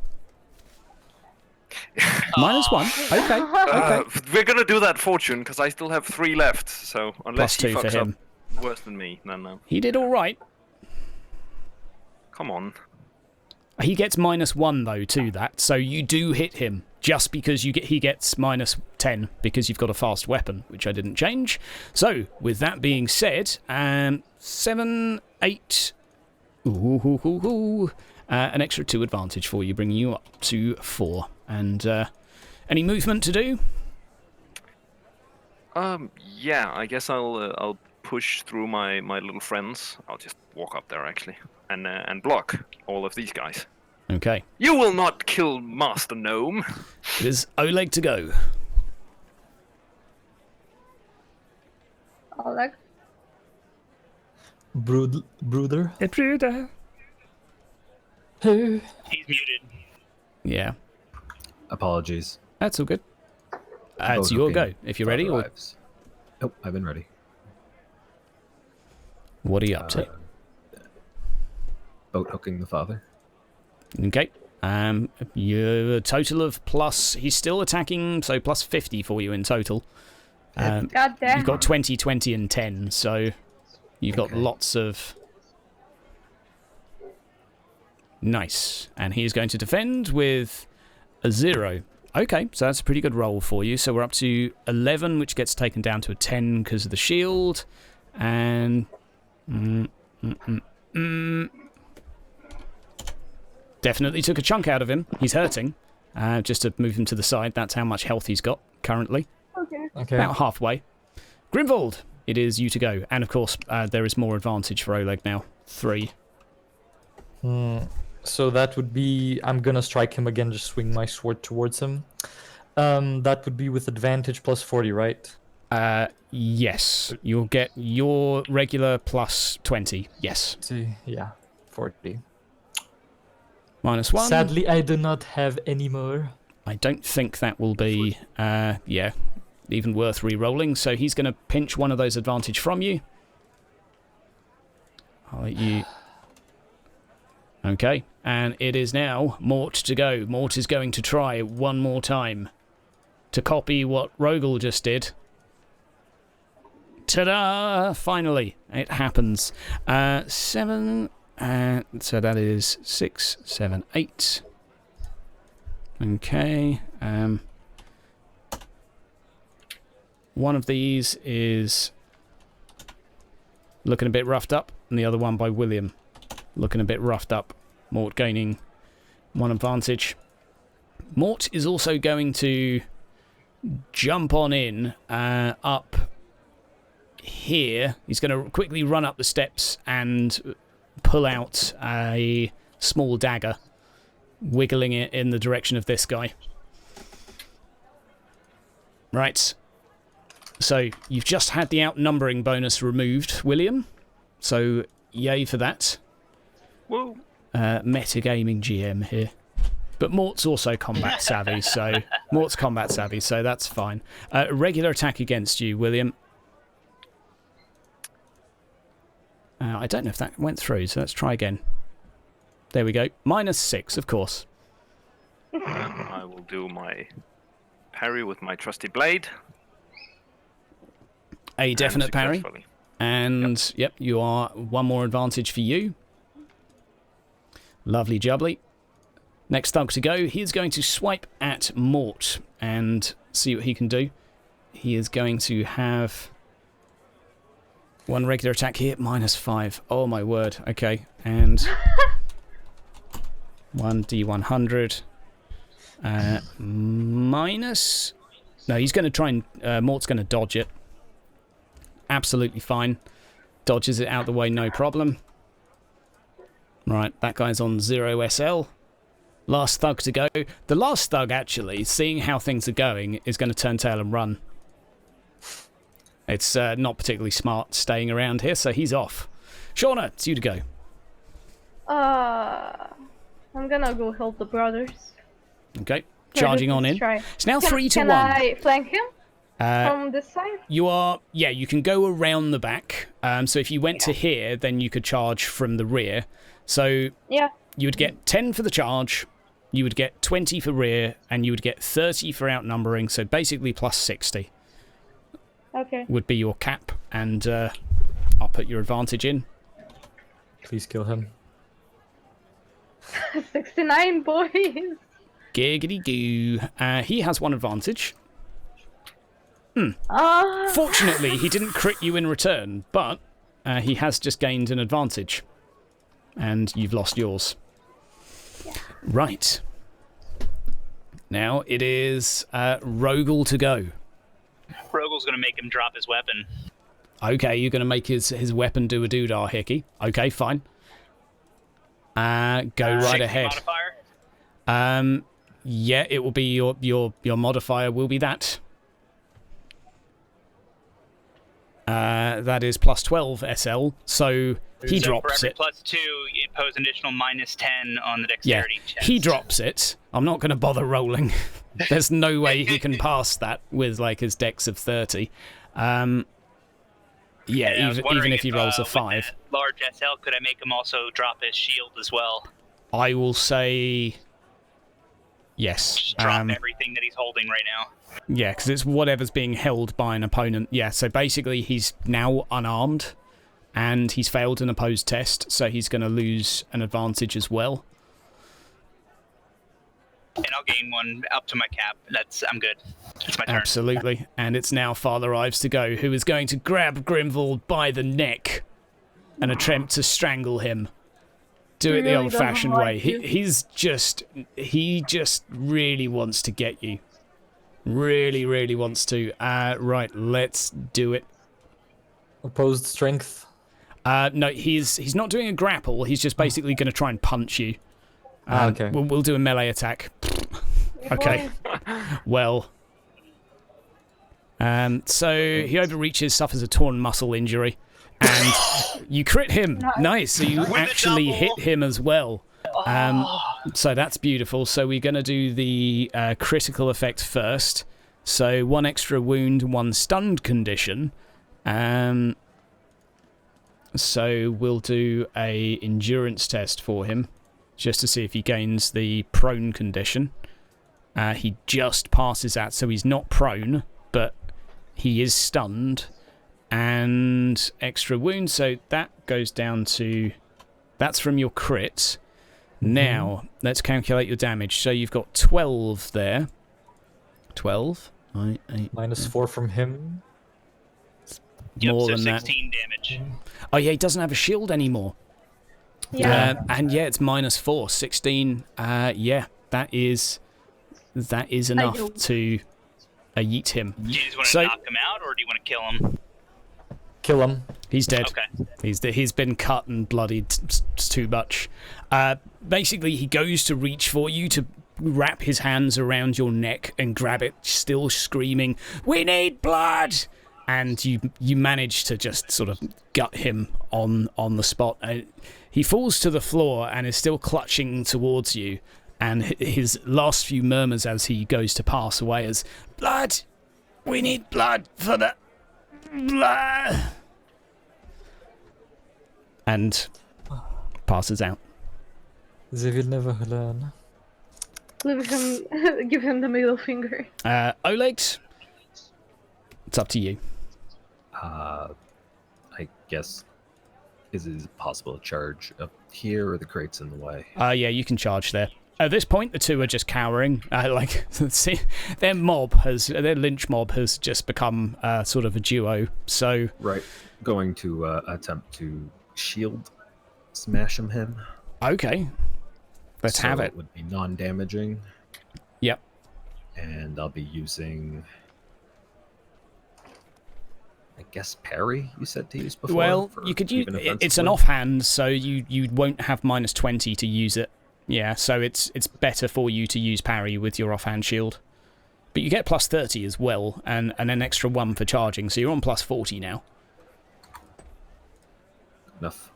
-1. Okay. We're gonna do that fortune because I still have 3 left. So unless +2 he for fucks him. up worse than me, no. He did all right. Come on. He gets -1 though to that, so you do hit him just because he gets -10 because you've got a fast weapon, which I didn't change. So with that being said, 7, 8, an extra 2 advantage for you, bringing you up to 4. And any movement to do? Yeah, I guess I'll push through my little friends. I'll just walk up there actually and block all of these guys. Okay. You will not kill Master Gnome. It is Oleg to go. Oleg. Brooder. Bruder. He's muted. Yeah, Apologies. that's all good. It's your go, if you're ready. Or Oh, I've been ready. what are you up to? Boat hooking the father. Okay. Your total of plus... He's still attacking, so plus 50 for you in total. God damn. You've got 20, 20, and 10, so you've got lots of... Nice. And he is going to defend with a 0. Okay, so that's a pretty good roll for you. So we're up to 11, which gets taken down to a 10 because of the shield. And... Definitely took a chunk out of him. He's hurting. Just to move him to the side. That's how much health he's got currently. Okay. About halfway. Grimvold, it is you to go. And of course, there is more advantage for Oleg now. 3. So that would be... I'm gonna strike him again, just swing my sword towards him. That would be with advantage plus 40, right? Yes. You'll get your regular plus 20. Yes. See, yeah, 40. -1. Sadly, I do not have any more. I don't think that will be, yeah, even worth re-rolling. So he's going to pinch one of those advantage from you. I'll let you... Okay, and it is now Mort to go. Mort is going to try one more time to copy what Rogel just did. Ta-da! Finally, it happens. 7... so that is 6, 7, 8. Okay. One of these is looking a bit roughed up, and the other one by William looking a bit roughed up. Mort gaining 1 advantage. Mort is also going to jump on in up here. He's going to quickly run up the steps and pull out a small dagger wiggling it in the direction of this guy. Right. So you've just had the outnumbering bonus removed, William. So yay for that. Whoa. Metagaming GM here. But Mort's also combat savvy, so that's fine. Regular attack against you, William. I don't know if that went through, so let's try again. There we go. -6, of course. I will do my parry with my trusty blade. A definite parry. And, yep, you are one more advantage for you. Lovely jubbly. Next thug to go. He is going to swipe at Mort and see what he can do. He is going to have one regular attack here, -5. Oh, my word. Okay, and 1d100. Minus... No, he's going to try and... Mort's going to dodge it. Absolutely fine. Dodges it out the way, no problem. Right, that guy's on 0 SL. Last thug to go. The last thug, actually, seeing how things are going, is going to turn tail and run. It's not particularly smart staying around here, so he's off. Shauna, it's you to go. I'm gonna go help the brothers. Okay, charging on in. Try. It's now 3 to 1. Can I flank him from this side? You are, yeah, you can go around the back. So if you went to here, then you could charge from the rear. So yeah, you would get 10 for the charge, you would get 20 for rear, and you would get 30 for outnumbering, so basically plus 60. Okay. Would be your cap, and I'll put your advantage in. Please kill him. 69, boys! Giggity goo. He has one advantage. Fortunately, he didn't crit you in return, but he has just gained an advantage. And you've lost yours. Yeah. Right. Now it is Rogel to go. Rogel's going to make him drop his weapon. Okay, you're going to make his weapon do a doodah, Hickey. Okay, fine. Go right ahead. Modifier? Yeah, it will be your modifier will be that. That is plus 12 SL, so he drops for every it. +2, you impose an additional -10 on the dexterity check. He drops it. I'm not going to bother rolling. There's no way he can pass that with like his dex of 30. Even if he rolls a 5. Large SL, could I make him also drop his shield as well? I will say yes. Just drop everything that he's holding right now. Yeah, because it's whatever's being held by an opponent. Yeah, so basically he's now unarmed, and he's failed an opposed test, so he's going to lose an advantage as well. And I'll gain one up to my cap. I'm good. It's my turn. Absolutely. And it's now Father Ives to go, who is going to grab Grimvald by the neck and attempt to strangle him. Do it the old-fashioned way. He just really wants to get you. Really, really wants to. Right, let's do it. Opposed strength? No, he's not doing a grapple. He's just basically going to try and punch you. Okay. We'll do a melee attack. Okay. Well. So he overreaches, suffers a torn muscle injury, and you crit him. Nice. So you actually hit him as well. So that's beautiful. So we're going to do the critical effect first. So 1 extra wound, 1 stunned condition. So we'll do a endurance test for him, just to see if he gains the prone condition. He just passes that, so he's not prone, but he is stunned. And extra wound, so that goes down to... That's from your crit. Now, let's calculate your damage. So you've got 12 there. 12? -4 from him. Yep, More so than 16 damage. Oh yeah, he doesn't have a shield anymore. Yeah. And yeah, it's -4. 16. Yeah, that is enough to yeet him. Do you just want to knock him out, or do you want to kill him? kill him. He's dead. Okay. He's been cut and bloodied too much. Basically, he goes to reach for you to wrap his hands around your neck and grab it, still screaming, "We need blood!" And you manage to just sort of gut him on the spot. He falls to the floor and is still clutching towards you. And his last few murmurs as he goes to pass away is, "Blood! We need blood for the blood!" And passes out. They will never learn. Give him the middle finger. Oleg, it's up to you. I guess, is it possible to charge up here, or the crate's in the way? Yeah, you can charge there. At this point, the two are just cowering. Their lynch mob has just become sort of a duo. So Right. Going to attempt to shield smash him. Okay. Let's have it. It would be non-damaging. Yep. And I'll be using, I guess, parry, you said to use before? Well, you could use... It's an offhand. offhand, so you won't have -20 to use it. Yeah, so it's better for you to use parry with your offhand shield. But you get +30 as well, and an extra 1 for charging, so you're on +40 now. Enough.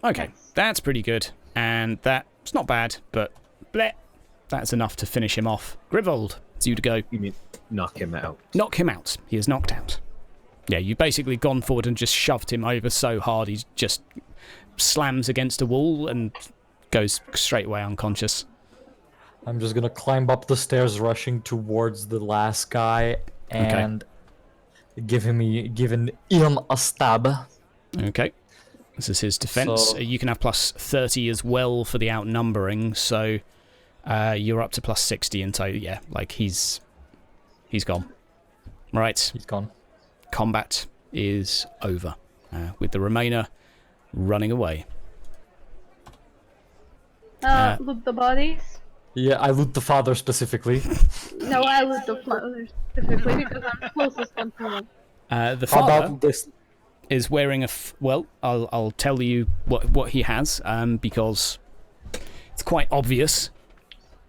Okay, that's pretty good. And that's not bad, but bleh, that's enough to finish him off. Grivold, it's you to go. You mean knock him out? Knock him out. He is knocked out. Yeah, you've basically gone forward and just shoved him over so hard he just slams against a wall and goes straight away unconscious. I'm just gonna climb up the stairs, rushing towards the last guy, and give him a stab. Okay. This is his defense. So- You can have +30 as well for the outnumbering, so you're up to +60 in total. Yeah, like he's gone. Right. He's gone. Combat is over, with the Remainer running away. Loot the bodies. Yeah, I loot the father specifically. No, I loot the father specifically because I'm closest one to him. The How father about this? is wearing well, I'll tell you what he has, because it's quite obvious.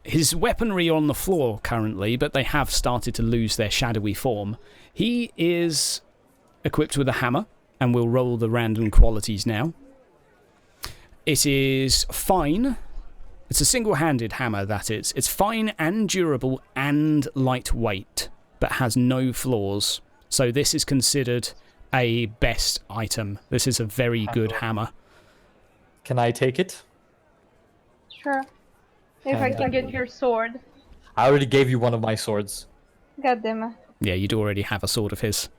His weaponry on the floor currently, but they have started to lose their shadowy form. He is equipped with a hammer, and we'll roll the random qualities now. It is fine. It's a single-handed hammer, that is. It's fine and durable and lightweight, but has no flaws. So this is considered a best item. This is a very good hammer. Can I take it? Sure. If I can get your sword. I already gave you one of my swords. God damn it. Yeah, you'd already have a sword of his.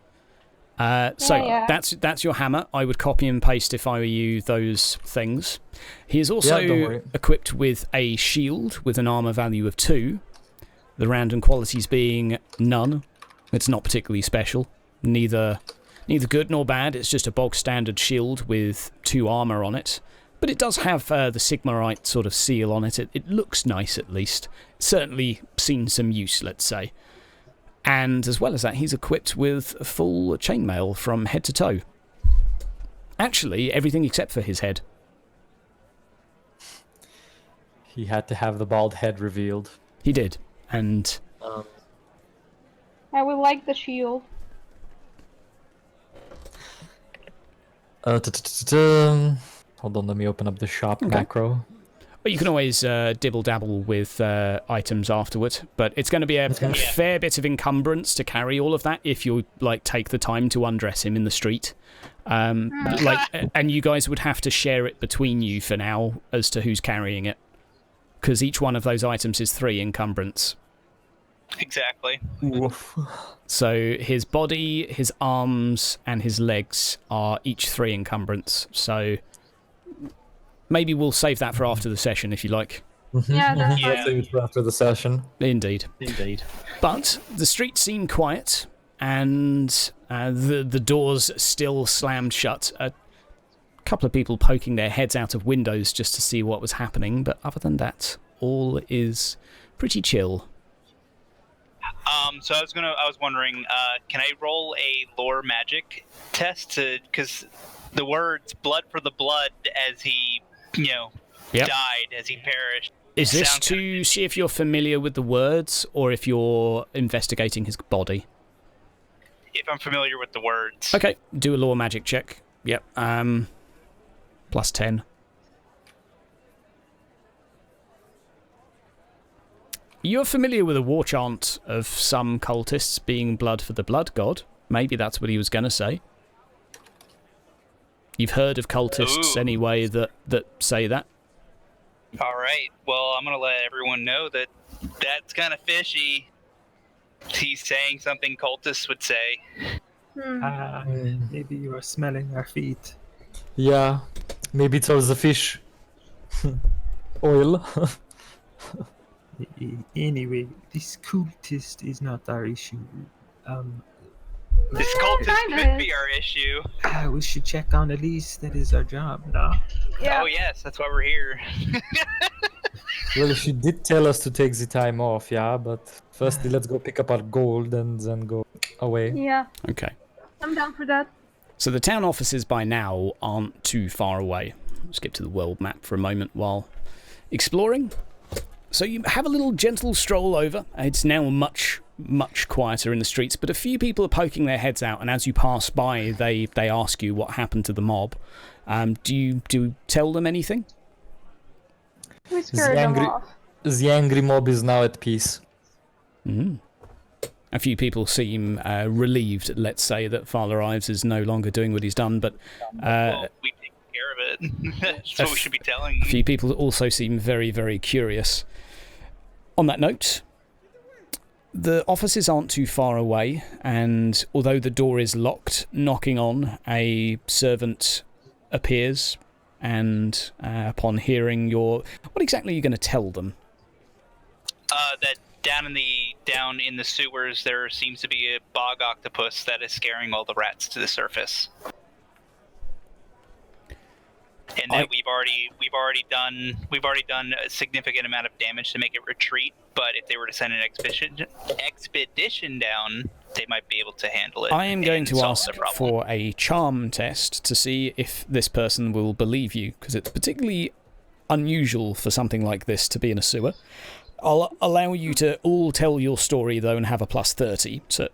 Yeah. That's your hammer. I would copy and paste if I were you those things. He is also don't worry. equipped with a shield with an armor value of 2. The random qualities being none. It's not particularly special. Neither good nor bad. It's just a bog standard shield with 2 armor on it. But it does have the Sigmarite sort of seal on it. It looks nice, at least. It's certainly seen some use, let's say. And as well as that, he's equipped with a full chainmail from head to toe. Actually, everything except for his head. He had to have the bald head revealed. He did. And I would like the shield. Hold on, let me open up the shop macro. Well, you can always dibble-dabble with items afterward, but it's going to be a fair bit of encumbrance to carry all of that if you take the time to undress him in the street. And you guys would have to share it between you for now as to who's carrying it, because each one of those items is 3 encumbrance. Exactly. So his body, his arms, and his legs are each 3 encumbrance. So maybe we'll save that for after the session, if you like. Yeah, that's Let's save it for after the session. Indeed. But the streets seem quiet, and the doors still slammed shut. A couple of people poking their heads out of windows just to see what was happening, but other than that, all is pretty chill. So I was wondering, can I roll a lore magic test because the words "blood for the blood" as he, died, as he perished. Is this to see if you're familiar with the words, or if you're investigating his body? If I'm familiar with the words. Okay, do a lore magic check. Yep. Plus 10. You're familiar with a war chant of some cultists being blood for the blood god. Maybe that's what he was going to say. You've heard of cultists anyway that say that. All right. Well, I'm going to let everyone know that that's kind of fishy. He's saying something cultists would say. Maybe you are smelling our feet. Yeah, maybe it was the fish oil. Anyway, this cultist is not our issue. This cultist could be our issue. We should check on Elise. That is our job, no? Yeah. Oh yes, that's why we're here. Well, she did tell us to take the time off, yeah, but firstly, let's go pick up our gold and then go away. Yeah. Okay. I'm down for that. So the town offices by now aren't too far away. Skip to the world map for a moment while exploring. So you have a little gentle stroll over. It's now much quieter in the streets, but a few people are poking their heads out, and as you pass by, they ask you what happened to the mob. Do you tell them anything? We scared them off. The angry mob is now at peace. A few people seem relieved, let's say, that Father Ives is no longer doing what he's done, but well, we take care of it. That's what we should be telling. A few people also seem very, very curious. On that note, the offices aren't too far away, and although the door is locked, knocking on, a servant appears, and upon hearing what exactly are you going to tell them? That down in the sewers there seems to be a bog octopus that is scaring all the rats to the surface. And that we've already done a significant amount of damage to make it retreat, but if they were to send an expedition down, they might be able to handle it. I am going to ask for a charm test to see if this person will believe you, because it's particularly unusual for something like this to be in a sewer. I'll allow you to all tell your story, though, and have a plus 30 to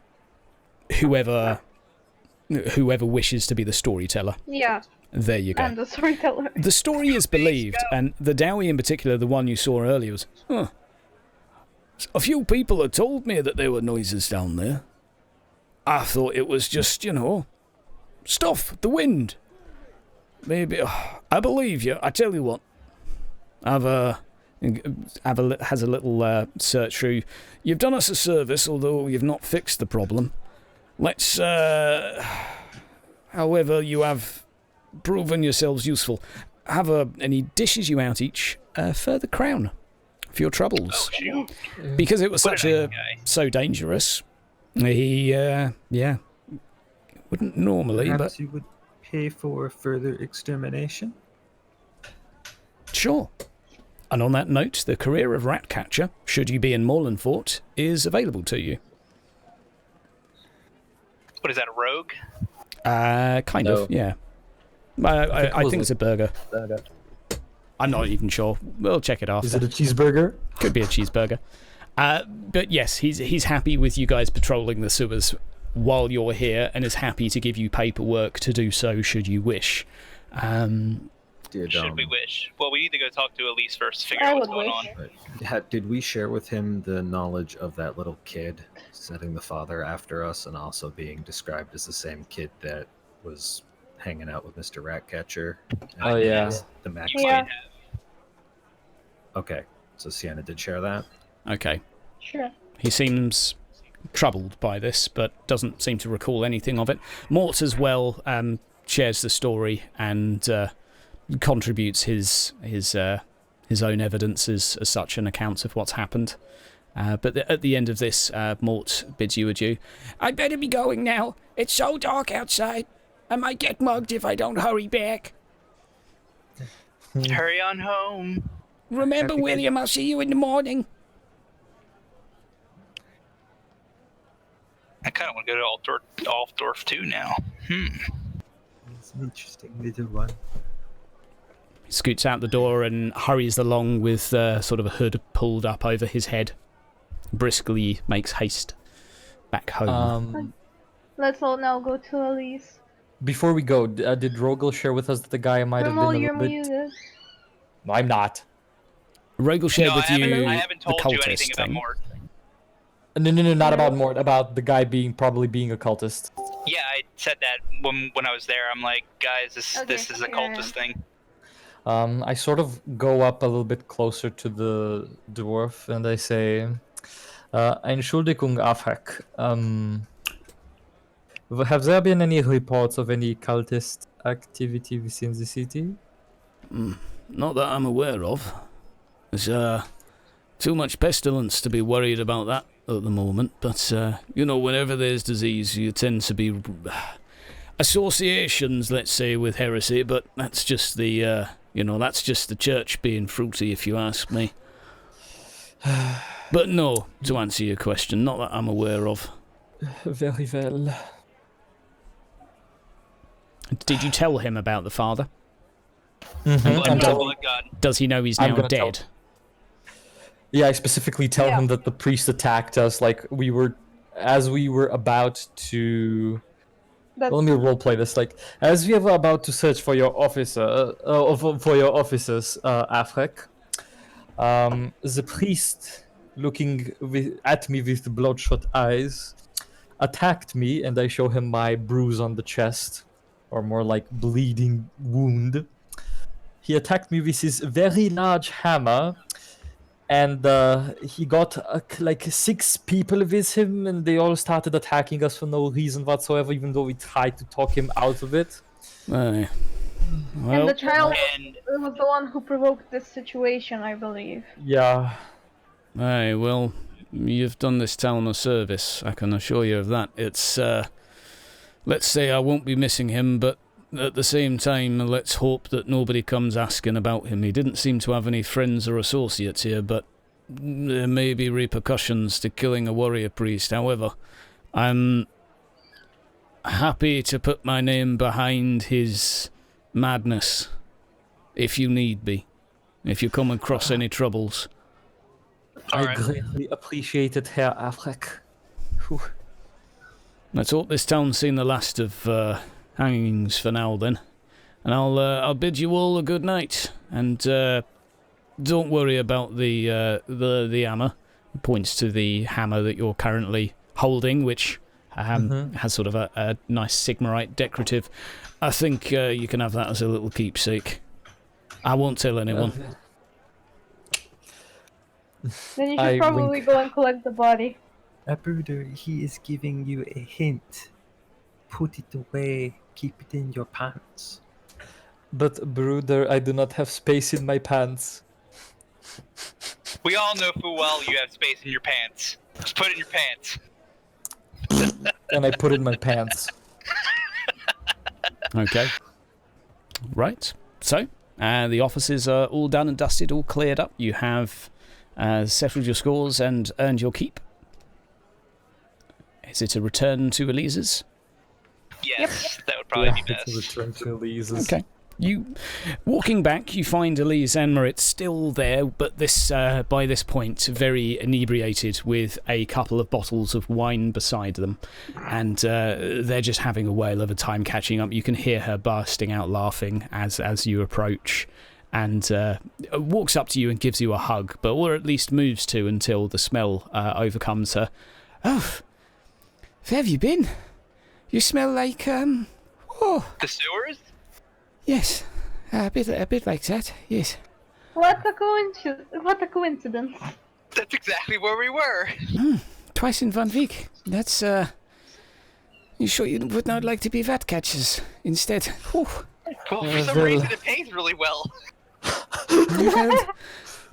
whoever wishes to be the storyteller. Yeah. There you go. And the storyteller. The story is believed, and the Dowie in particular, the one you saw earlier, was, a few people had told me that there were noises down there. I thought it was just, stuff, the wind. Maybe, I believe you. I tell you what, has a little search through. You've done us a service, although you've not fixed the problem. Let's, however you have proven yourselves useful, and he dishes you out each a further crown for your troubles. Oh, because it was so dangerous. He, wouldn't normally, Perhaps but you would pay for further extermination? sure. And on that note, the career of rat catcher, should you be in Mournfort, is available to you. What is that, a rogue? Kind of, yeah. I think it's a burger. I'm not even sure. We'll check it after. Is it a cheeseburger? Could be a cheeseburger. But yes, he's happy with you guys patrolling the sewers while you're here, and is happy to give you paperwork to do so should you wish. Should we wish? Well, we need to go talk to Elise first to figure out what's going on. Did we share with him the knowledge of that little kid setting the father after us, and also being described as the same kid that was hanging out with Mr. Ratcatcher? Oh, yeah. The Mac Yeah. Okay, so Sienna did share that? Okay. Sure. He seems troubled by this, but doesn't seem to recall anything of it. Mort as well shares the story and contributes his own evidence as such, and accounts of what's happened. But at the end of this, Mort bids you adieu. I'd better be going now. It's so dark outside. I might get mugged if I don't hurry back. Hurry on home. Remember, William, I'll see you in the morning. I kind of want to go to Altdorf too now. It's an interesting little one. He scoots out the door and hurries along with sort of a hood pulled up over his head. Briskly makes haste back home. Let's all now go to Elise. Before we go, did Rogel share with us that the guy might have been a you're little bit... muted. No, I'm not. Rogel shared with you I haven't told the you anything cultist about thing. Mort. No, not about Mort. About the guy probably being a cultist. Yeah, I said that when I was there. I'm like, guys, this is a cultist thing. I sort of go up a little bit closer to the dwarf and I say, Entschuldigung, Afhak. Have there been any reports of any cultist activity within the city? Not that I'm aware of. There's too much pestilence to be worried about that at the moment, but whenever there's disease, you tend to be associations, let's say, with heresy, but that's just the that's just the church being fruity, if you ask me. But no, to answer your question, not that I'm aware of. Very well. Did you tell him about the father? Does he know he's now dead? Yeah, I specifically tell him that the priest attacked us, like we were about to... Let me roleplay this. Like, as we were about to search for your officers, Afrek, the priest, looking at me with bloodshot eyes, attacked me, and I show him my bruise on the chest, or more like bleeding wound. He attacked me with his very large hammer, and he got like 6 people with him, and they all started attacking us for no reason whatsoever, even though we tried to talk him out of it. Well, and the child was the one who provoked this situation, I believe. Yeah. Aye, well, you've done this town a service, I can assure you of that. It's, let's say I won't be missing him, but at the same time, let's hope that nobody comes asking about him. He didn't seem to have any friends or associates here, but there may be repercussions to killing a warrior priest. However, I'm happy to put my name behind his madness, if you need be, if you come across any troubles. I greatly appreciate it, Herr Afrek. Let's hope this town's seen the last of hangings for now, then. And I'll bid you all a good night. And don't worry about the hammer. It points to the hammer that you're currently holding, which has sort of a nice sigmarite decorative. I think you can have that as a little keepsake. I won't tell anyone. Then you should probably go and collect the body. Bruder, he is giving you a hint. Put it away. Keep it in your pants. But, Bruder, I do not have space in my pants. We all know full well you have space in your pants. Just put it in your pants. And I put it in my pants. Okay. Right. So, the offices are all done and dusted, all cleared up. You have settled your scores and earned your keep. Is it a return to Elise's? Yes, that would probably be best. Return to Elise's. Okay. You walking back, you find Elise and Marit still there, but this by this point very inebriated, with a couple of bottles of wine beside them, and they're just having a whale of a time catching up. You can hear her bursting out laughing as you approach, and walks up to you and gives you a hug, but or at least moves to until the smell overcomes her. Oh, where have you been? You smell like the sewers? Yes, a bit like that. Yes. What a coincidence! That's exactly where we were. Twice in 1 week. That's You sure you would not like to be rat catchers instead? Whew. Well, for some reason it pays really well.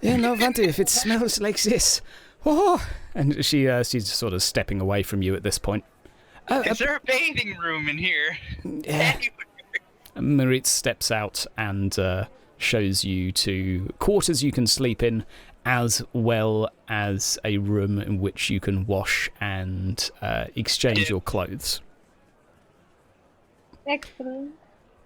Yeah, no wonder if it smells like this. Oh. And she's sort of stepping away from you at this point. Is there a bathing room in here? Marit steps out and shows you to quarters you can sleep in as well as a room in which you can wash and exchange your clothes. Excellent.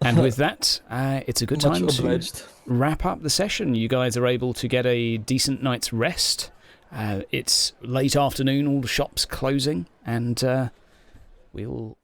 And with that, it's a good Much time obliged. to wrap up the session. You guys are able to get a decent night's rest. It's late afternoon, all the shops closing, and we'll